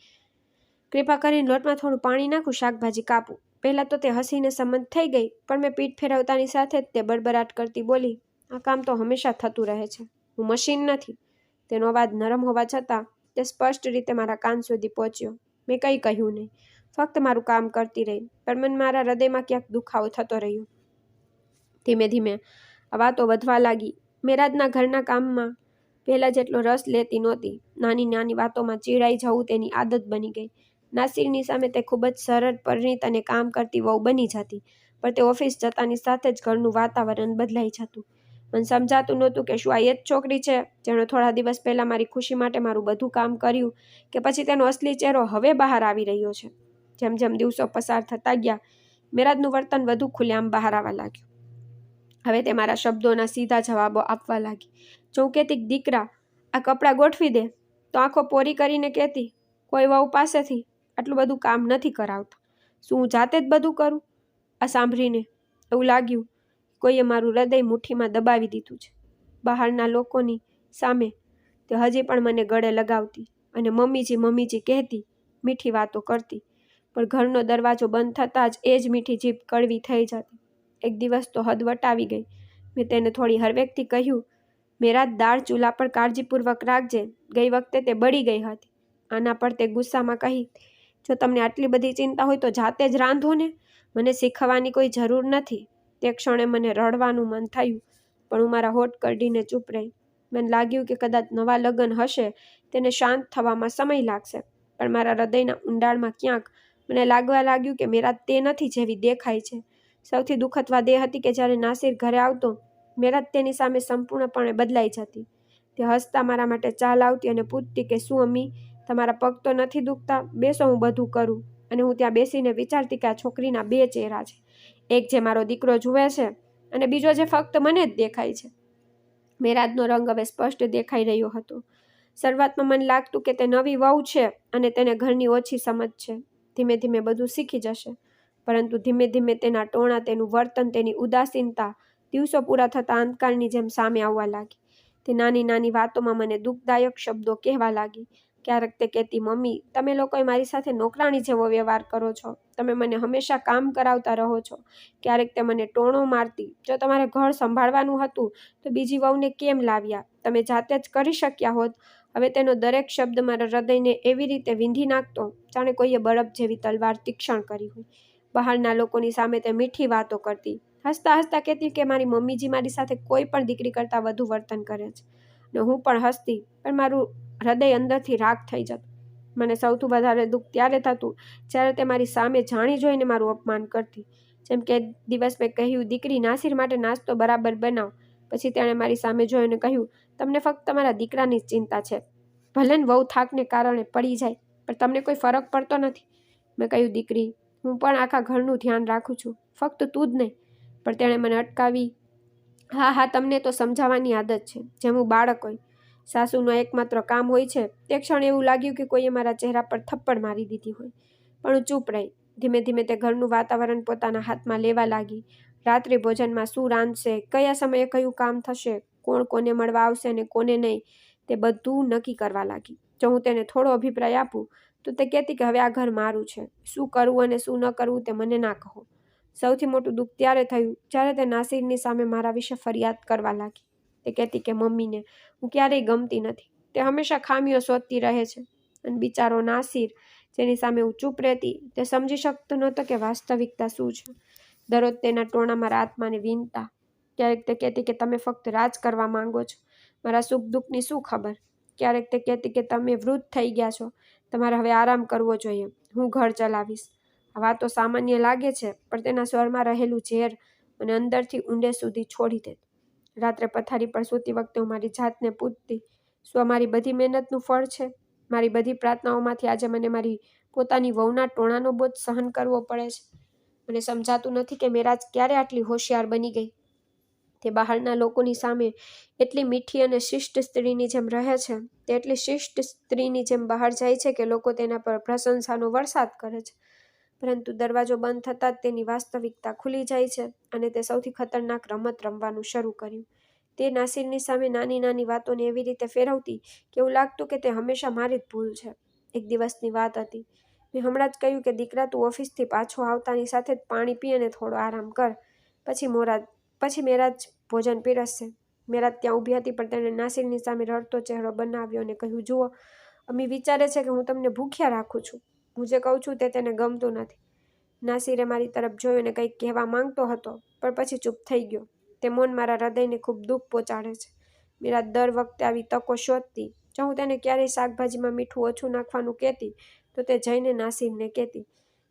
કૃપા કરીને લોટમાં થોડું પાણી નાખું, શાકભાજી કાપું. પહેલાં તો તે હસીને સંમત થઈ ગઈ, પણ મેં પીઠ ફેરવતાની સાથે જ તે બડબડાટ કરતી બોલી, આ કામ તો હંમેશા થતું રહે છે. હું મશીન નથી. તેનો અવાજ નરમ હોવા છતાં તે સ્પષ્ટ રીતે મારા કાન સુધી પહોંચ્યો. મેં કંઈ કહ્યું નહીં, ફક્ત મારું કામ કરતી રહી, પણ મને મારા હૃદયમાં ક્યાંક દુખાવો થતો રહ્યો. ધીમે ધીમે આ વાતો વધવા લાગી. મેરાજના ઘરના કામમાં પહેલાં જેટલો રસ લેતી નહોતી. નાની નાની વાતોમાં ચીડાઈ જવું તેની આદત બની ગઈ. નાસિરની સામે તે ખૂબ જ સરળ, પરિણીત અને કામ કરતી વહુ બની જતી, પણ તે ઓફિસ જતાની સાથે જ ઘરનું વાતાવરણ બદલાઈ જતું. મને સમજાતું નહોતું કે શું આ એ જ છોકરી છે જેણે થોડા દિવસ પહેલાં મારી ખુશી માટે મારું બધું કામ કર્યું, કે પછી તેનો અસલી ચહેરો હવે બહાર આવી રહ્યો છે. જેમ જેમ દિવસો પસાર થતા ગયા, મેરાજનું વર્તન વધુ ખુલ્લેઆમ બહાર આવવા લાગ્યું. હવે તે મારા શબ્દોના સીધા જવાબો આપવા લાગી. જો હું કહેતી, દીકરા આ કપડાં ગોઠવી દે, તો આંખો પોરી કરીને કહેતી, કોઈ વહુ પાસેથી આટલું બધું કામ નથી કરાવતા. શું હું જાતે જ બધું કરું? આ સાંભળીને એવું લાગ્યું કોઈએ મારું હૃદય મુઠ્ઠીમાં દબાવી દીધું છે. બહારના લોકોની સામે તે હજી પણ મને ગળે લગાવતી અને મમ્મીજી કહેતી, મીઠી વાતો કરતી, પણ ઘરનો દરવાજો બંધ થતાં જ એ જ મીઠી જીભ કડવી થઈ જતી. એક દિવસ તો હદ વટાવી ગઈ. મેં તેને થોડી હરવેકથી કહ્યું, મેરાજ દાળ ચૂલા પર કાળજીપૂર્વક રાખજે, ગઈ વખતે તે બળી ગઈ હતી. આના પર તે ગુસ્સામાં કહી, જો તમને આટલી બધી ચિંતા હોય તો જાતે જ રાંધો ને, મને શીખવવાની કોઈ જરૂર નથી. તે ક્ષણે મને રડવાનું મન થયું, પણ હું મારા હોઠ કરડીને ચૂપ રહી. મને લાગ્યું કે કદાચ નવા લગ્ન હશે, તેને શાંત થવામાં સમય લાગશે, પણ મારા હૃદયના ઊંડાણમાં ક્યાંક મને લાગવા લાગ્યું કે મેરાજ તે નથી જેવી દેખાય છે. સૌથી દુઃખદ વાત એ હતી કે જ્યારે નાસિર ઘરે આવતો, મેરાજ તેની સામે સંપૂર્ણપણે બદલાઈ જતી. તે હસતા મારા માટે ચા લાવતી અને પૂછતી કે શું અમ્મી, તમારા પગ તો નથી દુખતા? બેસો, હું બધું કરું. અને હું ત્યાં બેસીને વિચારતી કે આ છોકરીના બે ચહેરા છે, એક જે મારો દીકરો જુએ છે અને બીજો જે ફક્ત મને જ દેખાય છે. મેરાજનો રંગ હવે સ્પષ્ટ દેખાઈ રહ્યો હતો. શરૂઆતમાં મને લાગતું કે તે નવી વહુ છે અને તેને ઘરની ઓછી સમજ છે. ધીમે ધીમે બધું શીખી જશે, પરંતુ ધીમે ધીમે તેના ટોણા, તેનું વર્તન, તેની ઉદાસીનતા દિવસો પૂરા થતાં અંધકારની જેમ સામે આવવા લાગી. તે નાની નાની વાતોમાં મને દુઃખદાયક શબ્દો કહેવા લાગી. ક્યારેક તે કહેતી, મમ્મી તમે લોકોએ મારી સાથે નોકરાણી જેવો વ્યવહાર કરો છો, તમે મને હંમેશા કામ કરાવતા રહો છો. ક્યારેક તે મને ટોણો મારતી, જો તમારે ઘર સંભાળવાનું હતું તો બીજી વહુને કેમ લાવ્યા, તમે જાતે જ કરી શક્યા હોત. હવે તેનો દરેક શબ્દ મારા હૃદયને એવી રીતે વીંધી નાખતો જાણે કોઈએ બળપ જેવી તલવાર તીક્ષ્ણ કરી હોય. બહારના લોકોની સામે તે મીઠી વાતો કરતી, હસતા હસતા કહેતી કે મારી મમ્મીજી મારી સાથે કોઈ પણ દીકરી કરતાં વધુ વર્તન કરે છે. ને હું પણ હસતી, પણ મારું હૃદય અંદરથી રાગ થઈ જતું. મને સૌથી વધારે દુઃખ ત્યારે થતું જ્યારે તે મારી સામે જાણી જોઈને મારું અપમાન કરતી. જેમ કે દિવસ મેં કહ્યું, દીકરી નાસિર માટે નાસ્તો બરાબર બનાવ. પછી તેણે મારી સામે જોઈને કહ્યું, તમને ફક્ત તમારા દીકરાની જ ચિંતા છે. ભલે ને વહુ થાકને કારણે પડી જાય, પણ તમને કોઈ ફરક પડતો નથી. મેં કહ્યું, દીકરી હું પણ આખા ઘરનું ધ્યાન રાખું છું, ફક્ત તું જ નહીં. પણ તેણે મને અટકાવી. હા, તમને તો સમજાવવાની આદત છે, જેમ હું બાળક હોય. સાસુનું એકમાત્ર કામ હોય છે. તે ક્ષણે એવું લાગ્યું કે કોઈએ મારા ચહેરા પર થપ્પડ મારી દીધી હોય, પણ હું ચૂપ રહી. ધીમે ધીમે તે ઘરનું વાતાવરણ પોતાના હાથમાં લેવા લાગી. રાત્રિ ભોજનમાં શું રાંધશે, કયા સમયે કયું કામ થશે, કોણ કોને મળવા આવશે અને કોને નહીં, તે બધું નક્કી કરવા લાગી. જો હું તેને થોડો અભિપ્રાય આપું તો તે કહેતી કે હવે આ ઘર મારું છે, શું કરવું અને શું ન કરવું તે મને ના કહો. સૌથી મોટું દુઃખ ત્યારે થયું જ્યારે તે નાસિરની સામે મારા વિશે ફરિયાદ કરવા લાગી. તે કહેતી કે મમ્મીને હું ક્યારેય ગમતી નથી, તે હંમેશા ખામીઓ શોધતી રહે છે. અને બિચારો નાસિર, જેની સામે હું ચૂપ રહેતી, તે સમજી શકતો નહોતો કે વાસ્તવિકતા શું છે. દરરોજ તેના ટોણા મારા આત્માને વીંધતા. ક્યારેક તે કહેતી કે તમે ફક્ત રાજ કરવા માંગો છો, મારા સુખ દુઃખની શું ખબર. ક્યારેક તે કહેતી કે તમે વૃદ્ધ થઈ ગયા છો, તમારે હવે આરામ કરવો જોઈએ, હું ઘર ચલાવીશ. આ વાતો સામાન્ય લાગે છે, પણ તેના સ્વરમાં રહેલું ઝેર મને અંદરથી ઊંડે સુધી છોડી દે. રાત્રે પથારી પર સૂતી વખતે હું મારી જાતને પૂછતી, શું આ મારી બધી મહેનતનું ફળ છે? મારી બધી પ્રાર્થનાઓમાંથી આજે મને મારી પોતાની વહુના ટોણાનો બોજ સહન કરવો પડે છે. મને સમજાતું નથી કે મેરાજ ક્યારે આટલી હોશિયાર બની ગઈ. તે બહારના લોકોની સામે એટલી મીઠી અને શિષ્ટ સ્ત્રીની જેમ રહે છે, તે એટલી શિષ્ટ સ્ત્રીની જેમ બહાર જાય છે કે લોકો તેના પર પ્રશંસાનો વરસાદ કરે છે. પરંતુ દરવાજો બંધ થતાં જ તેની વાસ્તવિકતા ખુલી જાય છે અને તે સૌથી ખતરનાક રમત રમવાનું શરૂ કર્યું. તે નાસિરની સામે નાની નાની વાતોને એવી રીતે ફેરવતી કે એવું લાગતું કે તે હંમેશા મારી જ ભૂલ છે. એક દિવસની વાત હતી. મેં હમણાં જ કહ્યું કે દીકરા, તું ઓફિસથી પાછો આવતાની સાથે જ પાણી પી અને થોડો આરામ કર, પછી મેરાજ ભોજન પીરસશે. મેરાજ ત્યાં ઊભી હતી, પણ તેણે નાસિરની સામે રડતો ચહેરો બનાવ્યો અને કહ્યું, જુઓ, અમ્મી વિચારે છે કે હું તમને ભૂખ્યા રાખું છું. હું જે કહું છું તે તેને ગમતું નથી. નાસિરે મારી તરફ જોયું અને કંઈક કહેવા માંગતો હતો, પણ પછી ચૂપ થઈ ગયો. તે મૌન મારા હૃદયને ખૂબ દુઃખ પહોંચાડે છે. મેરાજ દર વખતે આવી તકો શોધતી. જો હું તેને ક્યારેય શાકભાજીમાં મીઠું ઓછું નાખવાનું કહેતી, તો તે જઈને નાસિરને કહેતી,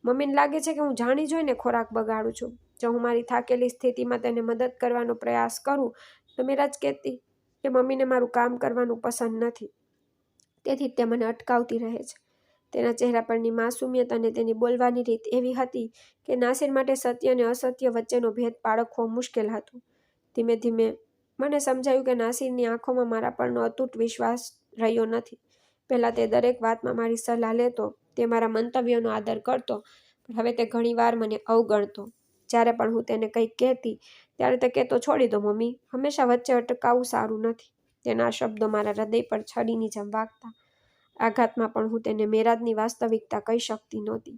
મમ્મીને લાગે છે કે હું જાણી જોઈને ખોરાક બગાડું છું. જો હું મારી થાકેલી સ્થિતિમાં તેને મદદ કરવાનો પ્રયાસ કરું, તો મેરાજ કહેતી કે મમ્મીને મારું કામ કરવાનું પસંદ નથી, તેથી તે મને અટકાવતી રહે છે. તેના ચહેરા પરની માસુમિયત અને તેની બોલવાની રીત એવી હતી કે નાસિર માટે સત્ય અને અસત્ય વચ્ચેનો ભેદ પારખવો મુશ્કેલ હતું. ધીમે ધીમે મને સમજાયું કે નાસિરની આંખોમાં મારા પરનો અતૂટ વિશ્વાસ રહ્યો નથી. પહેલાં તે દરેક વાતમાં મારી સલાહ લેતો, તે મારા મંતવ્યોનો આદર કરતો, પણ હવે તે ઘણીવાર મને અવગણતો. જ્યારે પણ હું તેને કંઈક કહેતી, ત્યારે તે કહેતો, છોડી દો મમ્મી, હંમેશા વચ્ચે અટકાવવું સારું નથી. તેના શબ્દો મારા હૃદય પર છરીની જેમ વાગતા. આઘાતમાં પણ હું તેને મેરાજની વાસ્તવિકતા કહી શકતી નહોતી,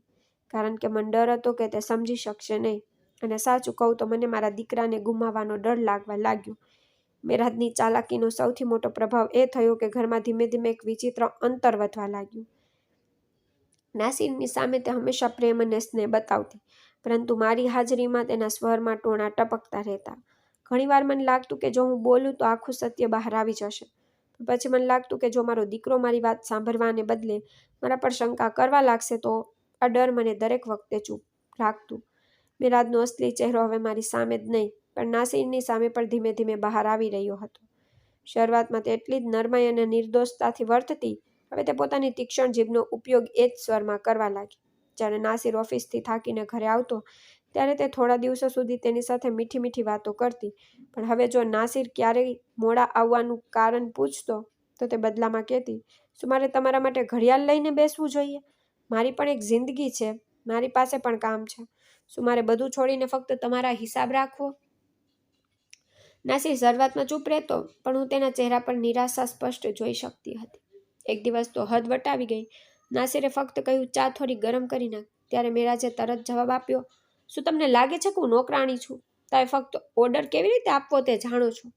કારણ કે મને ડર હતો કે તે સમજી શકશે નહીં. અને સાચું કહું તો મને મારા દીકરાને ગુમાવવાનો ડર લાગવા લાગ્યો. મેરાજની ચાલાકીનો સૌથી મોટો પ્રભાવ એ થયો કે ઘરમાં ધીમે ધીમે એક વિચિત્ર અંતર વધવા લાગ્યું. નાસિરની સામે તે હંમેશા પ્રેમ અને સ્નેહ બતાવતી, પરંતુ મારી હાજરીમાં તેના સ્વરમાં ટોણા ટપકતા રહેતા. ઘણીવાર મને લાગતું કે જો હું બોલું તો આખું સત્ય બહાર આવી જશે. પછી મને લાગતું કે જો મારો દીકરો મારી વાત સાંભળવાને બદલે મારા પર શંકા કરવા લાગશે, તો આ ડર મને દરેક વખતે ચૂપ રાખતું. મેરાજનો અસલી ચહેરો હવે મારી સામે જ નહીં, પણ નાસિરની સામે પણ ધીમે ધીમે બહાર આવી રહ્યો હતો. શરૂઆતમાં તે એટલી જ નરમાઈ અને નિર્દોષતાથી વર્તતી, હવે તે પોતાની તીક્ષ્ણ જીભનો ઉપયોગ એ જ સ્વરમાં કરવા લાગી. જ્યારે નાસિર ઓફિસથી થાકીને ઘરે આવતો, ત્યારે તે થોડા દિવસો સુધી તેની સાથે મીઠી મીઠી વાતો કરતી, પણ હવે જો નાસિર ક્યારેય મોડા આવવાનું કારણ પૂછતો, તો તે બદલામાં કહેતી, શું મારે તમારા માટે ઘડિયાળ લઈને બેસવું જોઈએ? મારી પણ એક જિંદગી છે, મારી પાસે પણ કામ છે. શું મારે બધું છોડીને ફક્ત તમારા હિસાબ રાખવો? નાસિર શરૂઆતમાં ચૂપ રહેતો, પણ હું તેના ચહેરા પર નિરાશા સ્પષ્ટ જોઈ શકતી હતી. એક દિવસ તો હદ વટાવી ગઈ. નાસિરે ફક્ત કહ્યું, ચા થોડી ગરમ કરી નાખ. ત્યારે મેરાજે તરત જવાબ આપ્યો, શું તમને લાગે છે કે હું નોકરાણી છું? તારે ફક્ત ઓર્ડર કેવી રીતે આપવો તે જાણો છો?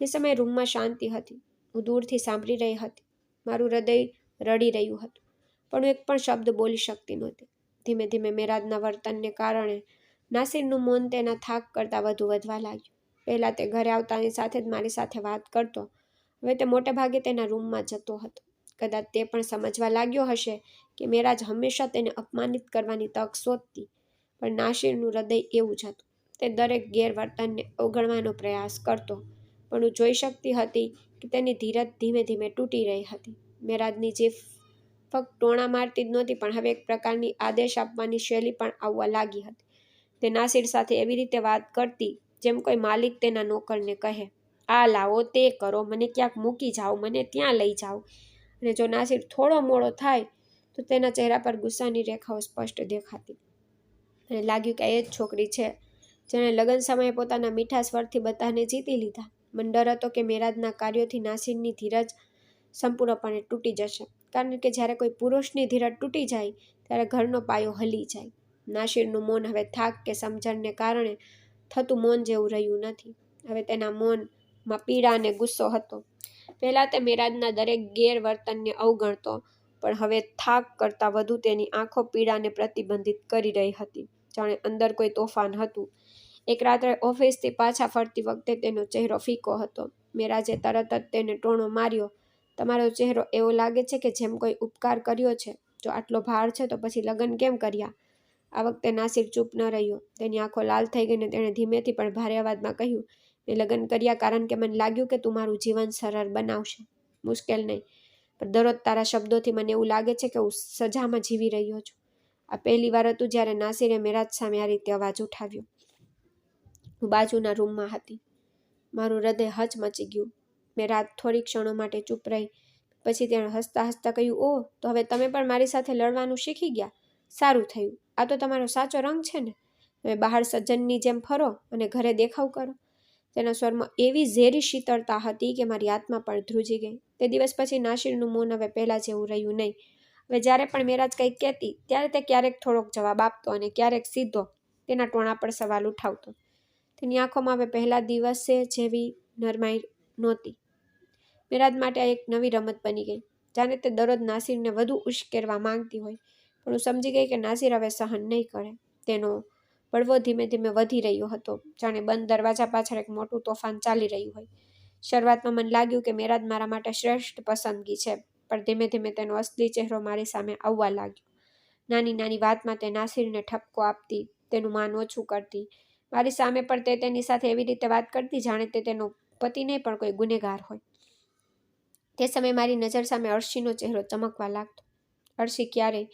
તે સમયે રૂમમાં શાંતિ હતી. હું દૂરથી સાંભળી રહી હતી. મારું હૃદય રડી રહ્યું હતું, પણ હું એક પણ શબ્દ બોલી શકતી નહોતી. ધીમે ધીમે મેરાજના વર્તનને કારણે નાસિરનું મૌન તેના થાક કરતાં વધુ વધવા લાગ્યું. પહેલાં તે ઘરે આવતાની સાથે જ મારી સાથે વાત કરતો, હવે તે મોટે ભાગે તેના રૂમમાં જતો હતો. કદાચ તે પણ સમજવા લાગ્યો હશે કે મેરાજ હંમેશા તેને અપમાનિત કરવાની તક શોધતી, પણ નાસિરનું હૃદય એવું જ હતું. તે દરેક ગેરવર્તનને અવગણવાનો પ્રયાસ કરતો, પણ હું જોઈ શકતી હતી કે તેની ધીરજ ધીમે ધીમે તૂટી રહી હતી. મેરાજની જીભ ફક્ત ટોણા મારતી જ નહોતી, પણ હવે એક પ્રકારની આદેશ આપવાની શૈલી પણ આવવા લાગી હતી. તે નાસિર સાથે એવી રીતે વાત કરતી જેમ કોઈ માલિક તેના નોકરને કહે, આ લાવો, તે કરો, મને ક્યાંક મૂકી જાઓ, મને ત્યાં લઈ જાઓ. અને જો નાસિર થોડો મોડો થાય, તો તેના ચહેરા પર ગુસ્સાની રેખાઓ સ્પષ્ટ દેખાતી. અને લાગ્યું કે એ જ છોકરી છે જેણે લગ્ન સમયે પોતાના મીઠા સ્વરથી બધાને જીતી લીધા. મને ડર હતો કે મેરાજના કાર્યોથી નાસિરની ધીરજ સંપૂર્ણપણે તૂટી જશે, કારણ કે જ્યારે કોઈ પુરુષની ધીરજ તૂટી જાય, ત્યારે ઘરનો પાયો હલી જાય. નાસિરનું મૌન હવે થાક કે સમજણને કારણે થતું મૌન જેવું રહ્યું નથી. હવે તેના મૌનમાં પીડા અને ગુસ્સો હતો. પહેલાં તે મેરાજના દરેક ગેરવર્તનને અવગણતો, પણ હવે થાક કરતાં વધુ તેની આંખો પીડાને પ્રતિબંધિત કરી રહી હતી, જાણે અંદર કોઈ તોફાન હતું. એક રાત્રે ઓફિસથી પાછા ફરતી વખતે તેનો ચહેરો ફીકો હતો. મેરાજે તરત જ તેને ટોણો માર્યો, તમારો ચહેરો એવો લાગે છે કે જેમ કોઈ ઉપકાર કર્યો છે, જો આટલો ભાર છે તો પછી લગ્ન કેમ કર્યા? આ વખતે નાસિર ચૂપ ન રહ્યો. તેની આંખો લાલ થઈ ગઈ ને તેણે ધીમેથી પણ ભારે અવાજમાં કહ્યું, મેં લગ્ન કર્યા કારણ કે મને લાગ્યું કે તું મારું જીવન સરળ બનાવશે. મુશ્કેલ નહીં, પણ દરરોજ તારા શબ્દોથી મને એવું લાગે છે કે હું સજામાં જીવી રહ્યો છું. આ પહેલી વાર હતું જ્યારે નાસિરે મેરાજ સામે આ રીતે અવાજ ઉઠાવ્યો. હું બાજુના રૂમમાં હતી. મારું હૃદય હચમચી ગયું. મેરાજ થોડી ક્ષણો માટે ચૂપ રહી. પછી તેણે હસતા હસતા કહ્યું, ઓહ, તો હવે તમે પણ મારી સાથે લડવાનું શીખી ગયા. સારું થયું. આ તો તમારો સાચો રંગ છે ને? તમે બહાર સજ્જનની જેમ ફરો અને ઘરે દેખાવ કરો. તેના સ્વરમાં એવી ઝેરી શીતળતા હતી કે મારી આત્મા પણ ધ્રુજી ગઈ. તે દિવસ પછી નાસિરનું મૌન હવે પહેલાં જેવું રહ્યું નહીં. હવે જ્યારે પણ મેરાજ કંઈક કહેતી ત્યારે તે ક્યારેક થોડોક જવાબ આપતો અને ક્યારેક સીધો તેના ટોણા પર સવાલ ઉઠાવતો. તેની આંખોમાં હવે પહેલા દિવસે જેવી નરમાઈ નહોતી. મેરાજ માટે આ એક નવી રમત બની ગઈ. જાણે તે દરરોજ નાસિરને વધુ ઉશ્કેરવા માંગતી હોય. પણ હું સમજી ગઈ કે નાસિર હવે સહન નહીં કરે. તેનો બળવો ધીમે ધીમે વધી રહ્યો હતો. જાણે બંધ દરવાજા પાછળ એક મોટું તોફાન ચાલી રહ્યું હોય. શરૂઆતમાં મને લાગ્યું કે મેરાજ મારા માટે શ્રેષ્ઠ પસંદગી છે, પણ ધીમે ધીમે તેનો અસલી ચહેરો મારી સામે આવવા લાગ્યો. નાની નાની વાતમાં તે નાસિરને ઠપકો આપતી, તેનું માન ઓછું કરતી. મારી સામે પણ તે તેની સાથે એવી રીતે વાત કરતી જાણે તે તેનો પતિ નહીં પણ કોઈ ગુનેગાર હોય. તે સમયે મારી નજર સામે અર્શીનો ચહેરો ચમકવા લાગતો. અર્શી ક્યારેય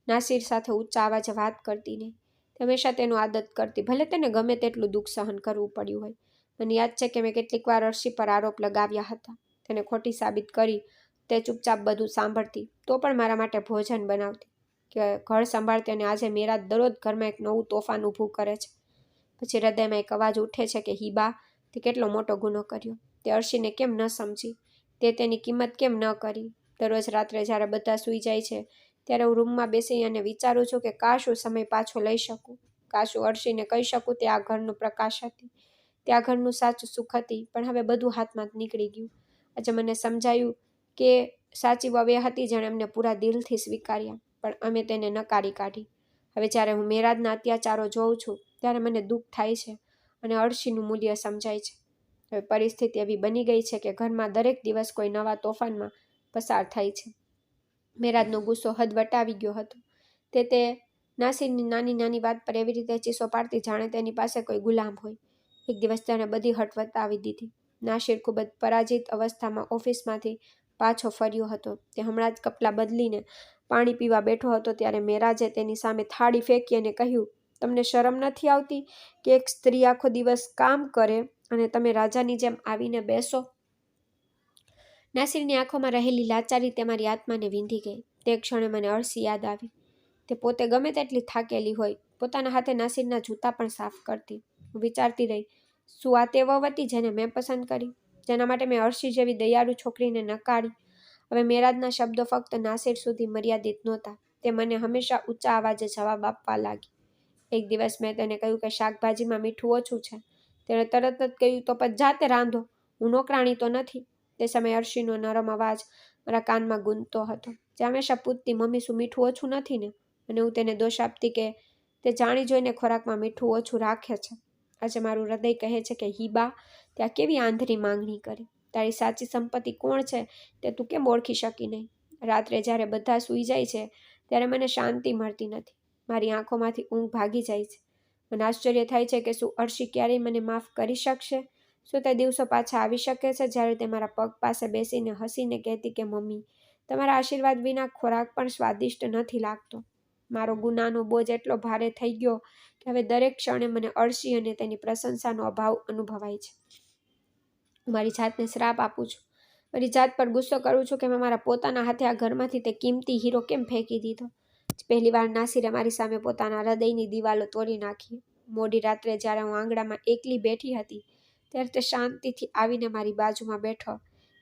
નાસિર સાથે ઊંચા અવાજે વાત કરતી નહીં. તે હંમેશા તેનું આદત કરતી, ભલે તેને ગમે તેટલું દુઃખ સહન કરવું પડ્યું હોય. મને યાદ છે કે મેં કેટલીક વાર અર્શી પર આરોપ લગાવ્યા હતા. તેને ખોટી સાબિત કરી. તે ચૂપચાપ બધું સાંભળતી, તો પણ મારા માટે ભોજન બનાવતી, કે ઘર સંભાળતી. અને આજે મેરાજ દરરોજ ઘરમાં એક નવું તોફાન ઊભું કરે છે. પછી હૃદયમાં એક અવાજ ઉઠે છે કે હિબા, તે કેટલો મોટો ગુનો કર્યો. તે અર્શીને કેમ ન સમજી? તે તેની કિંમત કેમ ન કરી? દરરોજ રાત્રે જ્યારે બધા સૂઈ જાય છે ત્યારે હું રૂમમાં બેસી અને વિચારું છું કે કાશ હું સમય પાછો લઈ શકું. કાશ હું અર્શીને કહી શકું તે આ ઘરનું પ્રકાશ હતી, તે આ ઘરનું સાચું સુખ હતી. પણ હવે બધું હાથમાં નીકળી ગયું. આજે મને સમજાયું કે સાચી વહુ એ હતી જેણે અમને પૂરા દિલથી સ્વીકાર્યા, પણ અમે તેને નકારી કાઢી. હવે જ્યારે હું મેરાજના અત્યાચારો જોઉં છું ત્યારે મને દુઃખ થાય છે અને અર્શીનું મૂલ્ય સમજાય છે. હવે પરિસ્થિતિ એવી બની ગઈ છે કે ઘરમાં દરેક દિવસ કોઈ નવા તોફાનમાં પસાર થાય છે. મેરાજનો ગુસ્સો હદ વટાવી ગયો હતો. તે નાસિરની નાની નાની વાત પર એવી રીતે ચીસો પાડતી જાણે તેની પાસે કોઈ ગુલામ હોય. એક દિવસ તેણે બધી હઠ વટાવી દીધી. નાસિર ખૂબ જ પરાજિત અવસ્થામાં ઓફિસમાંથી પાછો ફર્યો હતો. તે હમણાં જ કપડાં બદલીને પાણી પીવા બેઠો હતો ત્યારે મેરાજે તેની સામે થાળી ફેંકી અને કહ્યું, તમને શરમ નથી આવતી કે એક સ્ત્રી આખો દિવસ કામ કરે અને તમે રાજાની જેમ આવીને બેસો? નાસિરની આંખોમાં રહેલી લાચારી તમારી આત્માને વીંધી ગઈ. તે ક્ષણે મને અર્શી યાદ આવી. તે પોતે ગમે તેટલી થાકેલી હોય, પોતાના હાથે નાસિરના જૂતા પણ સાફ કરતી. હું વિચારતી રહી, શું આ તે વહુ હતી જેને મેં પસંદ કરી, જેના માટે મેં અર્શી જેવી દયાળુ છોકરીને નકારી? હવે મેરાજના શબ્દો ફક્ત નાસિર સુધી મર્યાદિત નહોતા. તે મને હંમેશા ઊંચા અવાજે જવાબ આપવા લાગી. એક દિવસ મેં તેને કહ્યું કે શાકભાજીમાં મીઠું ઓછું છે. તેણે તરત જ કહ્યું, તો પછી જાતે રાંધો, હું નોકરાણી તો નથી. તે સમયે અર્શીનો નરમ અવાજ મારા કાનમાં ગૂંજતો હતો. જે હંમેશા પૂછતી, મમ્મી શું મીઠું ઓછું નથી ને? અને હું તેને દોષ આપતી કે તે જાણી જોઈને ખોરાકમાં મીઠું ઓછું રાખે છે. આજે મારું હૃદય કહે છે કે હિબા, ત્યાં કેવી આંધળી માંગણી કરી. તારી સાચી સંપત્તિ કોણ છે તે તું કેમ ઓળખી શકી નહીં? રાત્રે જ્યારે બધા સૂઈ જાય છે ત્યારે મને શાંતિ મળતી નથી. મારી આંખોમાંથી ઊંઘ ભાગી જાય છે. મને આશ્ચર્ય થાય છે કે શું અર્શી ક્યારેય મને માફ કરી શકશે? શું તે દિવસો પાછા આવી શકે છે જ્યારે તે મારા પગ પાસે બેસીને હસીને કહેતી કે મમ્મી, તમારા આશીર્વાદ વિના ખોરાક પણ સ્વાદિષ્ટ નથી લાગતો? મારો ગુનાનો બોજ એટલો ભારે થઈ ગયો કે હવે દરેક ક્ષણે મને અર્શી અને તેની પ્રશંસાનો અભાવ અનુભવાય છે. મારી જાતને શ્રાપ આપું છું. મારી જાત પર ગુસ્સો કરું છું કે મેં મારા પોતાના હાથે આ ઘરમાંથી તે કિંમતી હીરો કેમ ફેંકી દીધો. પહેલી વાર નાસિરે મારી સામે પોતાના હૃદયની દિવાલો તોડી નાખી. મોડી રાત્રે જ્યારે હું આંગણામાં એકલી બેઠી હતી ત્યારે તે શાંતિથી આવીને મારી બાજુમાં બેઠો.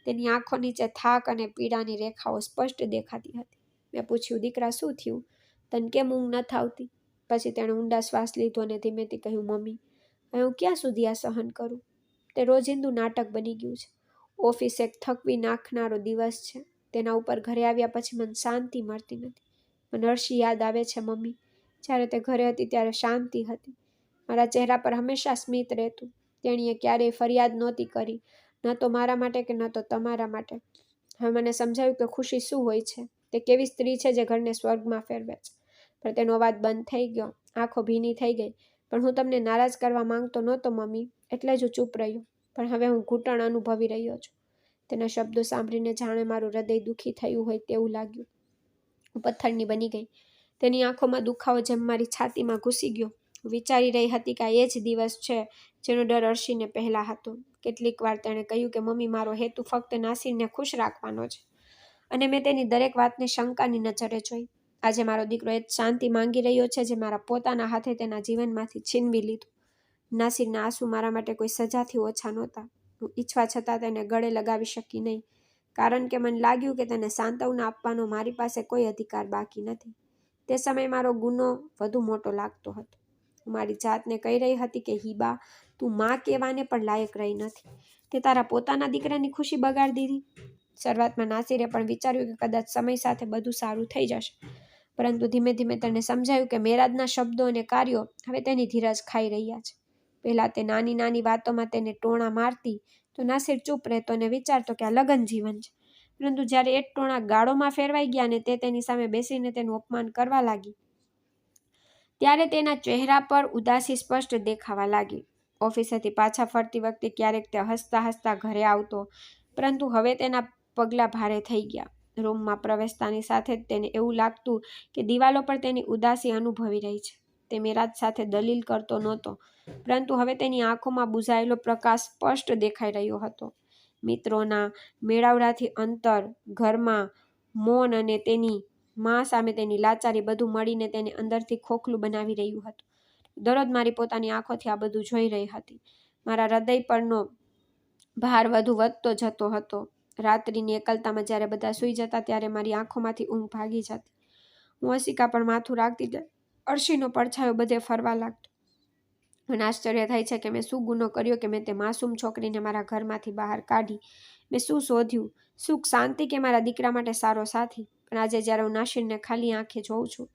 તેની આંખો નીચે થાક અને પીડાની રેખાઓ સ્પષ્ટ દેખાતી હતી. મેં પૂછ્યું, દીકરા શું થયું? તને કેમ ઊંઘ નથી આવતી? પછી તેણે ઊંડા શ્વાસ લીધો અને ધીમેથી કહ્યું, મમ્મી, હવે હું ક્યાં સુધી આ સહન કરું? તે રોજિંદુ નાટક બની ગયું છે. ઓફિસ એક થકવી નાખનારો દિવસ છે. તેના ઉપર ઘરે આવ્યા પછી મને શાંતિ મળતી નથી. મને અર્શી યાદ આવે છે મમ્મી. જ્યારે તે ઘરે હતી ત્યારે શાંતિ હતી. મારા ચહેરા પર હંમેશા સ્મિત રહેતું. તેણીએ ક્યારેય ફરિયાદ નહોતી કરી, ન તો મારા માટે કે ન તો તમારા માટે. હવે મને સમજાયું કે ખુશી શું હોય છે. તે કેવી સ્ત્રી છે જે ઘરને સ્વર્ગમાં ફેરવે છે. પણ તેનો અવાજ બંધ થઈ ગયો, આંખો ભીની થઈ ગઈ. પણ હું તમને નારાજ કરવા માંગતો નહોતો મમ્મી, એટલે જ હું ચૂપ રહ્યો. પણ હવે હું ઘૂંટણ અનુભવી રહ્યો છું. તેના શબ્દો સાંભળીને જાણે મારું હૃદય દુઃખી થયું હોય તેવું લાગ્યું. હું પથ્થરની બની ગઈ. તેની આંખોમાં દુખાવો જેમ મારી છાતીમાં ઘૂસી ગયો. હું વિચારી રહી હતી કે આ એ જ દિવસ છે જેનો ડર અર્શીને પહેલા હતો. કેટલીક વાર તેણે કહ્યું કે મમ્મી, મારો હેતુ ફક્ત નાસિરને ખુશ રાખવાનો છે, અને મેં તેની દરેક વાતને શંકાની નજરે જોઈ. આજે મારો દીકરો એ જ શાંતિ માંગી રહ્યો છે જે મારા પોતાના હાથે તેના જીવનમાંથી છીનવી લીધું. નાસિરના આંસુ મારા માટે કોઈ સજાથી ઓછા નહોતા. હું ઈચ્છવા છતાં તેને ગળે લગાવી શકી નહીં, કારણ કે મને લાગ્યું કે તેને સાંત્વના આપવાનો મારી પાસે કોઈ અધિકાર બાકી નથી. તે સમયે મારો ગુનો વધુ મોટો લાગતો હતો. હું મારી જાતને કહી રહી હતી કે હિબા, તું માં કહેવાને પણ લાયક રહી નથી. તે તારા પોતાના દીકરાની ખુશી બગાડી દીધી. શરૂઆતમાં નાસિરે પણ વિચાર્યું કે કદાચ સમય સાથે બધું સારું થઈ જશે, પરંતુ ધીમે ધીમે તેને સમજાયું કે મેરાજના શબ્દો અને કાર્યો હવે તેની ધીરજ ખાઈ રહ્યા છે. પહેલાં તે નાની નાની વાતોમાં તેને ટોણા મારતી તો નાસિર ચૂપ રહેતો અને વિચારતો કે આ લગ્ન જીવન છે. પરંતુ જ્યારે એ ટોણા ગાળોમાં ફેરવાઈ ગયા અને તે તેની સામે બેસીને તેનું અપમાન કરવા લાગી, ત્યારે તેના ચહેરા પર ઉદાસી સ્પષ્ટ દેખાવા લાગી. ઓફિસેથી પાછા ફરતી વખતે ક્યારેક તે હસતા હસતા ઘરે આવતો, પરંતુ હવે તેના પગલાં ભારે થઈ ગયા. રૂમમાં પ્રવેશતાની સાથે જ તેને એવું લાગતું કે દિવાલો પર તેની ઉદાસી અનુભવી રહી છે. તે મેરાજ સાથે દલીલ કરતો નહોતો, પરંતુ હવે તેની આંખોમાં બુઝાયેલો પ્રકાશ સ્પષ્ટ દેખાઈ રહ્યો હતો. મિત્રોના મેળાવડાથી અંતર, ઘરમાં મૌન અને તેની માં સામે તેની લાચારી બધું મળીને તેને અંદરથી ખોખલું બનાવી રહ્યું હતું. દરરોજ મારી પોતાની આંખોથી આ બધું જોઈ રહી હતી. મારા હૃદય પરનો ભાર વધુ વધતો જતો હતો. રાત્રિની એકલતામાં જ્યારે બધા સૂઈ જતા ત્યારે મારી આંખોમાંથી ઊંઘ ભાગી જતી. હું અસિકા પર માથું રાખતી ત્યારે અર્શીનો પડછાયો બધે ફરવા લાગતો. મને આશ્ચર્ય થાય છે કે મેં શું ગુનો કર્યો કે મેં તે માસૂમ છોકરીને મારા ઘરમાંથી બહાર કાઢી. મેં શું શોધ્યું? સુખ, શાંતિ કે મારા દીકરા માટે સારો સાથી? પણ આજે જ્યારે હું નાસિરને ખાલી આંખે જોઉં છું,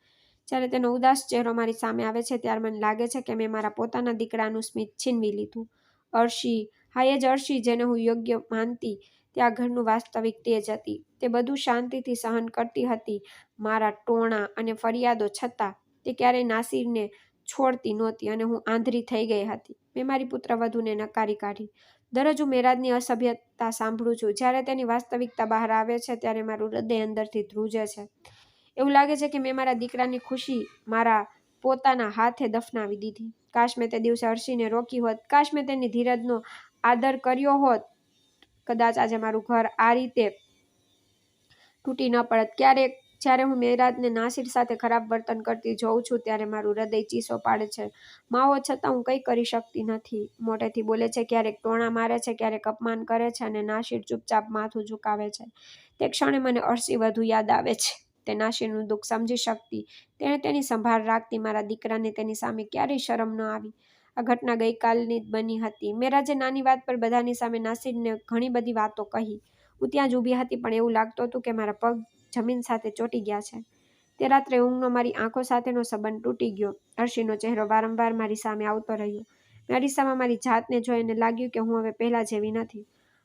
જ્યારે તેનો ઉદાસ ચહેરો મારી સામે આવે છે, ત્યારે મને લાગે છે કે મેં મારા પોતાના દીકરાનું સ્મિત છીનવી લીધું. અર્શી, હા એ જ અર્શી જેને હું યોગ્ય માનતી, તે આ ઘરનું વાસ્તવિક તેજ હતી. તે બધું શાંતિથી સહન કરતી હતી મારા ટોણા અને ફરિયાદો છતાં. તે ક્યારેય નાસિરને છોડતી નહોતી અને હું આંધળી થઈ ગઈ હતી. મેં મારી પુત્રવધૂને નકારી કાઢી. દરરોજ હું મેરાજની અસભ્યતા સાંભળું છું. જ્યારે તેની વાસ્તવિકતા બહાર આવે છે ત્યારે મારું હૃદય અંદરથી ધ્રુજે છે. એવું લાગે છે કે મેં મારા દીકરાની ખુશી મારા પોતાના હાથે દફનાવી દીધી. કાશ મેં તે દિવસે અર્શીને રોકી હોત. કાશ મેં તેની ધીરજનો આદર કર્યો હોત. કદાચ આજે મારું ઘર આ રીતે તૂટી ન પડત. ક્યારેક જ્યારે હું મેરાજને નાસિર સાથે ખરાબ વર્તન કરતી જોઉં છું ત્યારે મારું હૃદય ચીસો પાડે છે. માઓ છતાં હું કંઈ કરી શકતી નથી. મોટેથી બોલે છે, ક્યારેક ટોણા મારે છે, ક્યારેક અપમાન કરે છે, અને નાસિર ચૂપચાપ માથું ઝુકાવે છે. તે ક્ષણે મને અર્શી વધુ યાદ આવે છે. તે નાસિરનું દુઃખ સમજી શકતી. તેણે તેની સંભાળ રાખતી. મારા દીકરાને તેની સામે ક્યારેય શરમ ન આવી. આ ઘટના ગઈકાલની જ બની હતી. મેરાજે નાની વાત પર બધાની સામે નાસિરને ઘણી બધી વાતો કહી. હું ત્યાં જ ઊભી હતી, પણ એવું લાગતું હતું કે મારા પગ જમીન સાથે ચોંટી ગયા છે. તે રાત્રે ઊંઘનો મારી આંખો સાથેનો સંબંધ તૂટી ગયો. અર્શીનો ચહેરો વારંવાર મારી સામે આવતો રહ્યો. મેં અરીસામાં મારી જાતને જોઈને લાગ્યું કે હું હવે પહેલાં જેવી નથી.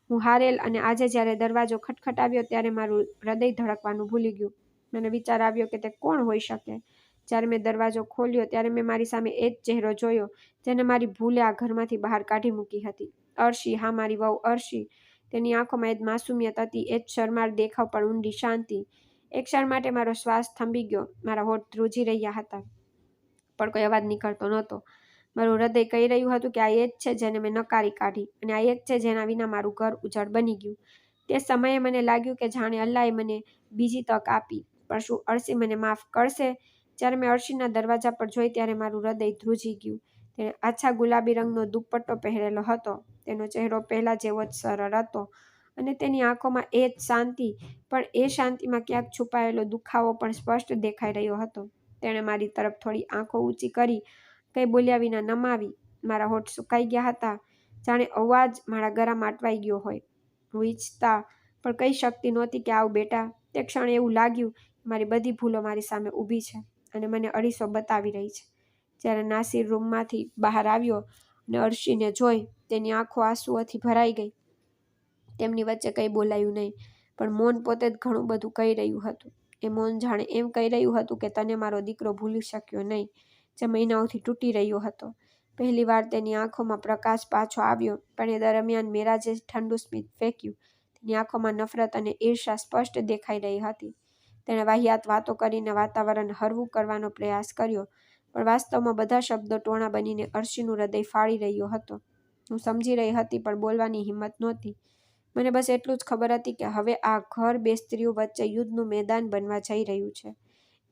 હું હારેલ. અને આજે જ્યારે દરવાજો ખટખટાવ્યો ત્યારે મારું હૃદય ધડકવાનું ભૂલી ગયું. મને વિચાર આવ્યો કે તે કોણ હોઈ શકે. જ્યારે મેં દરવાજો ખોલ્યો ત્યારે મેં મારી સામે એ જ ચહેરો જોયો જેને મારી ભૂલે આ ઘરમાંથી બહાર કાઢી મૂકી હતી. અર્શી, હા મારી વહુ અર્શી. તેની આંખોમાં એ જ માસુમિયત હતી, એ જ શરમાળ દેખાવ, પણ ઊંડી શાંતિ. એક ક્ષણ માટે મારો શ્વાસ થંભી ગયો. મારા હોઠ ધ્રુજી રહ્યા હતા, પણ કોઈ અવાજ નીકળતો નહોતો. મારું હૃદય કહી રહ્યું હતું કે આ એ જ છે જેને મેં નકારી કાઢી, અને આ એ જ છે જેના વિના મારું ઘર ઉજળ બની ગયું. તે સમયે મને લાગ્યું કે જાણે અલ્લાહે મને બીજી તક આપી. પણ શું અર્શી મને માફ કરશે? જ્યારે મેં અર્શીના દરવાજા પર જોઈ ત્યારે મારું હૃદય ધ્રુજી ગયું. તેણે આછા ગુલાબી રંગનો દુપટ્ટો પહેરેલો હતો. તેનો ચહેરો પહેલા જેવો જ સરળ હતો, અને તેની આંખોમાં એ જ શાંતિ, પણ એ શાંતિમાં ક્યાંક છુપાયેલો દુખાવો પણ સ્પષ્ટ દેખાઈ રહ્યો હતો. તેણે મારી તરફ થોડી આંખો ઊંચી કરી, કંઈ બોલ્યા વિના નમાવી. મારા હોઠ સુકાઈ ગયા હતા, જાણે અવાજ મારા ગળામાં અટવાઈ ગયો હોય. હું ઈચ્છતા પણ કહી શકતી નહોતી કે આવ બેટા. તે ક્ષણે એવું લાગ્યું કે મારી બધી ભૂલો મારી સામે ઊભી છે અને મને અરીસો બતાવી રહી છે. જ્યારે નાસિર રૂમમાંથી બહાર આવ્યો અને અર્શીને જોઈ, તેની આંખો આંસુઓથી ભરાઈ ગઈ. તેમની વચ્ચે કંઈ બોલાયું નહીં, પણ મૌન પોતે જ ઘણું બધું કહી રહ્યું હતું. એ મૌન જાણે એમ કહી રહ્યું હતું કે તને મારો દીકરો ભૂલી શક્યો નહીં, જે મહિનાઓથી તૂટી રહ્યો હતો. પહેલી વાર તેની આંખોમાં પ્રકાશ પાછો આવ્યો, પણ એ દરમિયાન મેરાજે ઠંડુ સ્મિત ફેંક્યું. તેની આંખોમાં નફરત અને ઈર્ષા સ્પષ્ટ દેખાઈ રહી હતી. તેણે વાહિયાત વાતો કરીને વાતાવરણ હળવું કરવાનો પ્રયાસ કર્યો, પણ વાસ્તવમાં બધા શબ્દો ટોણા બનીને અર્શીનું હૃદય ફાડી રહ્યો હતો. હું સમજી રહી હતી, પણ બોલવાની હિંમત નહોતી. મને બસ એટલું જ ખબર હતી કે હવે આ ઘર બે સ્ત્રીઓ વચ્ચે યુદ્ધનું મેદાન બનવા જઈ રહ્યું છે.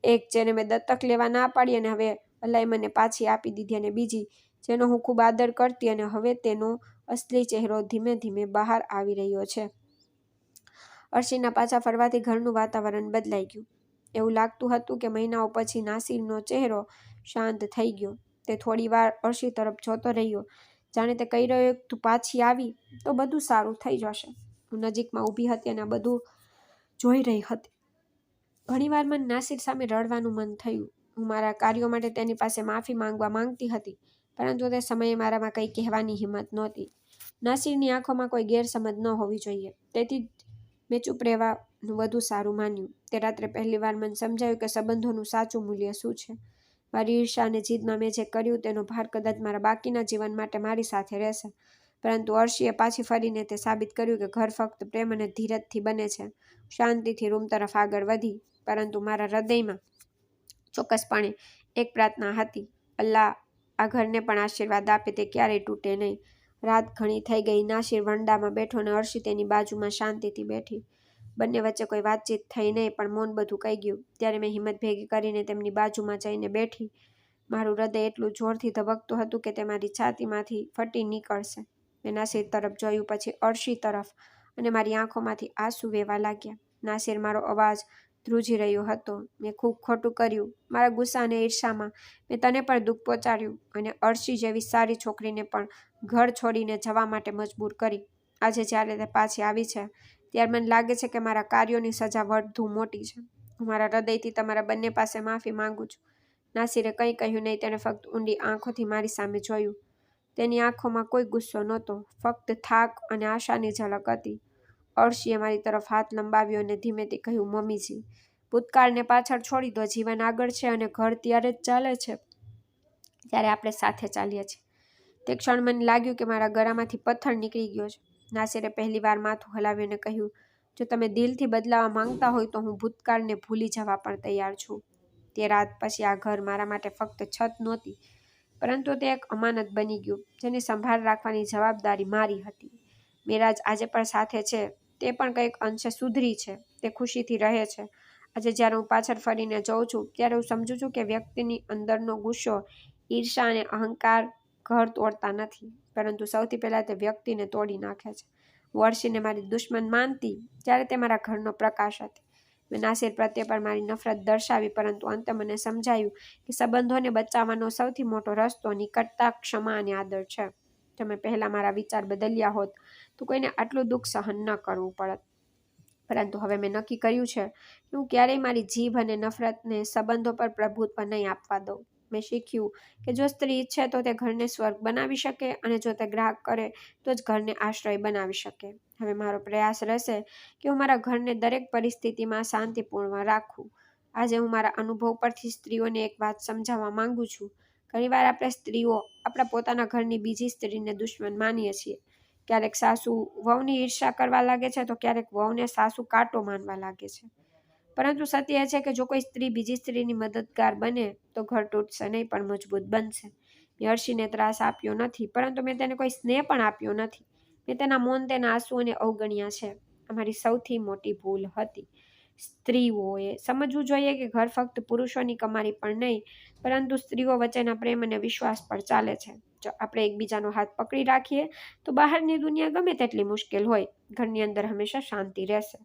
એક જેને મેં દત્તક લેવા ના પાડી અને હવે અલ્લાહે મને પાછી આપી દીધી, અને બીજી જેનો હું ખૂબ આદર કરતી અને હવે તેનો અસલી ચહેરો ધીમે ધીમે બહાર આવી રહ્યો છે. અર્શીના પાછા ફરવાથી ઘરનું વાતાવરણ બદલાઈ ગયું. એવું લાગતું હતું કે મહિનાઓ પછી નાસિરનો ચહેરો શાંત થઈ ગયો. તે થોડી વાર અર્શી તરફ જોતો રહ્યો, જાણે તે કહી રહ્યો, તું પાછી આવી તો બધું સારું થઈ જશે. હું નજીકમાં ઊભી હતી અને આ બધું જોઈ રહી હતી. ઘણીવાર મને નાસિર સામે રડવાનું મન થયું. હું મારા કાર્યો માટે તેની પાસે માફી માંગતી હતી, પરંતુ તે સમયે મારામાં કંઈ કહેવાની હિંમત નહોતી. નાસિરની આંખોમાં કોઈ ગેરસમજ ન હોવી જોઈએ, તેથી મેં ચૂપ રહેવાનું વધુ સારું માન્યું. તે રાત્રે પહેલીવાર મને સમજાયું કે સંબંધોનું સાચું મૂલ્ય શું છે. મારી ઈર્ષા અને જીદમાં મેં જે કર્યું તેનો ભાર કદાચ મારા બાકીના જીવન માટે મારી સાથે રહેશે, પરંતુ અર્શીએ પાછી ફરીને તે સાબિત કર્યું કે ઘર ફક્ત પ્રેમ અને ધીરજથી બને છે. શાંતિથી રૂમ તરફ આગળ વધી, પરંતુ મારા હૃદયમાં ચોક્કસપણે એક પ્રાર્થના હતી, અલ્લાહ આ ઘરને પણ આશીર્વાદ આપે, તે ક્યારેય તૂટે નહીં. રાત ઘણી થઈ ગઈ. નાસિર વંડામાં બેઠો અને અર્શી તેની બાજુમાં શાંતિથી બેઠી. બંને વચ્ચે કોઈ વાતચીત થઈ નહીં, પણ મૌન બધું કહી ગયું. ત્યારે મેં હિંમત ભેગી કરીને તેમની બાજુમાં જઈને બેઠી. મારું હૃદય એટલું જોરથી ધબકતું હતું કે તે મારી છાતીમાંથી ફટી નીકળશે. મેં નાસિર તરફ જોયું, પછી અર્શી તરફ, અને મારી આંખોમાંથી આંસુ વહેવા લાગ્યા. નાસિર મારો અવાજ ધ્રુજી રહ્યો હતો. મેં ખૂબ ખોટું કર્યું. મારા ગુસ્સા અને ઈર્ષામાં મેં તને પણ દુઃખ પહોંચાડ્યું અને અર્શી જેવી સારી છોકરીને પણ ઘર છોડીને જવા માટે મજબૂર કરી. આજે જ્યારે તે પાછી આવી છે, ત્યારે મને લાગે છે કે મારા કાર્યોની સજા વધુ મોટી છે. હું મારા હૃદયથી તમારા બંને પાસે માફી માંગુ છું. નાસિરે કંઈ કહ્યું નહીં. તેણે ફક્ત ઊંડી આંખોથી મારી સામે જોયું. તેની આંખોમાં કોઈ ગુસ્સો નહોતો, ફક્ત થાક અને આશાની ઝલક હતી. અર્શીએ મારી તરફ હાથ લંબાવ્યો અને ધીમેથી કહ્યું, મમ્મીજી, ભૂતકાળને પાછળ છોડી દો. જીવન આગળ છે અને ઘર ત્યારે જ ચાલે છે ત્યારે આપણે સાથે ચાલીએ છીએ. તે ક્ષણ મને લાગ્યું કે મારા ગળામાંથી પથ્થર નીકળી ગયો છે. નાસિરે પહેલી વાર માથું હલાવ્યું અને કહ્યું, જો તમે દિલથી બદલાવા માંગતા હોય તો હું ભૂતકાળને ભૂલી જવા પણ તૈયાર છું. તે રાત પછી આ ઘર મારા માટે ફક્ત છત નહોતી, પરંતુ તે એક અમાનત બની ગયું, જેની સંભાળ રાખવાની જવાબદારી મારી હતી. મેરાજ આજે પણ સાથે છે. તે પણ કંઈક અંશે સુધરી છે. તે ખુશીથી રહે છે. આજે જ્યારે હું પાછળ ફરીને જોઉં છું, ત્યારે હું સમજું છું કે વ્યક્તિની અંદરનો ગુસ્સો, ઈર્ષા અને અહંકાર ઘર તોડતા નથી, પરંતુ સૌથી પહેલાં તે વ્યક્તિને તોડી નાખે છે. હું અર્શીને મારી દુશ્મન માનતી, જ્યારે તે મારા ઘરનો પ્રકાશ હતી. મેં નાસિર પ્રત્યે પણ મારી નફરત દર્શાવી, પરંતુ અંતે મને સમજાયું કે સંબંધોને બચાવવાનો સૌથી મોટો રસ્તો નિકટતા, ક્ષમા અને આદર છે. જો મેં પહેલાં મારા વિચાર બદલ્યા હોત તો કોઈને આટલું દુઃખ સહન ન કરવું પડત. પરંતુ હવે મેં નક્કી કર્યું છે કે હું ક્યારેય મારી જીભ અને નફરતને સંબંધો પર પ્રભુત્વ નહીં આપવા દઉં. મેં શીખ્યું કે જો સ્ત્રી ઈચ્છે તો તે ઘરને સ્વર્ગ બનાવી શકે, અને જો તે ગ્રાહક કરે તો જ ઘરને આશ્રય બનાવી શકે. હવે મારો પ્રયાસ રહેશે કે હું મારા ઘરને દરેક પરિસ્થિતિમાં શાંતિપૂર્ણ રાખું. આજે હું મારા અનુભવ પરથી સ્ત્રીઓને એક વાત સમજાવવા માંગુ છું. ઘણીવાર આપણે સ્ત્રીઓ આપણા પોતાના ઘરની બીજી સ્ત્રીને દુશ્મન માનીએ છીએ. ક્યારેક સાસુ વહુની ઈર્ષા કરવા લાગે છે, તો ક્યારેક વહુને સાસુ કાંટો માનવા લાગે છે. પરંતુ સત્ય એ છે કે જો કોઈ સ્ત્રી બીજી સ્ત્રીની મદદગાર બને તો ઘર તૂટશે નહીં, પણ મજબૂત બનશે. મેં અર્શીને ત્રાસ આપ્યો નથી, પરંતુ મેં તેને કોઈ સ્નેહ પણ આપ્યો નથી. મેં તેના મૌન, તેના આંસુઓને અવગણ્યા છે. અમારી સૌથી મોટી ભૂલ હતી. સ્ત્રીઓએ સમજવું જોઈએ કે ઘર ફક્ત પુરુષોની કમારી પણ નહીં, પરંતુ સ્ત્રીઓ વચ્ચેના પ્રેમ અને વિશ્વાસ પર ચાલે છે. જો આપણે એકબીજાનો હાથ પકડી રાખીએ તો બહારની દુનિયા ગમે તેટલી મુશ્કેલ હોય, ઘરની અંદર હંમેશા શાંતિ રહેશે.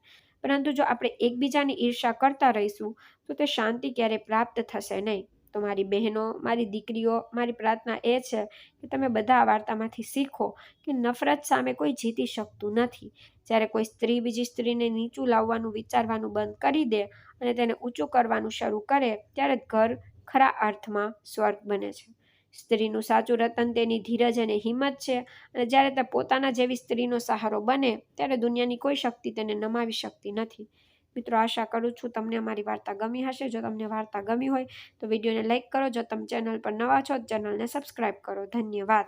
પરંતુ જો આપણે એકબીજાની ઈર્ષા કરતા રહીશું તો તે શાંતિ ક્યારેય પ્રાપ્ત થશે નહીં. તો મારી બહેનો, મારી દીકરીઓ, મારી પ્રાર્થના એ છે કે તમે બધા આ વાર્તામાંથી શીખો કે નફરત સામે કોઈ જીતી શકતું નથી. જ્યારે કોઈ સ્ત્રી બીજી સ્ત્રીને નીચું લાવવાનું વિચારવાનું બંધ કરી દે અને તેને ઊંચું કરવાનું શરૂ કરે, ત્યારે ઘર ખરા અર્થમાં સ્વર્ગ બને છે. સ્ત્રીનું સાચું રતન તેની ધીરજ અને હિંમત છે, અને જ્યારે તે પોતાના જેવી સ્ત્રીનો સહારો બને ત્યારે દુનિયાની કોઈ શક્તિ તેને નમાવી શકતી નથી. મિત્રો આશા કરું છું તમને અમારી વાર્તા ગમી હશે. જો તમને વાર્તા ગમી હોય તો વિડીયોને લાઇક કરો. જો તમે ચેનલ પર નવા છો તો ચેનલને સબસ્ક્રાઈબ કરો. ધન્યવાદ.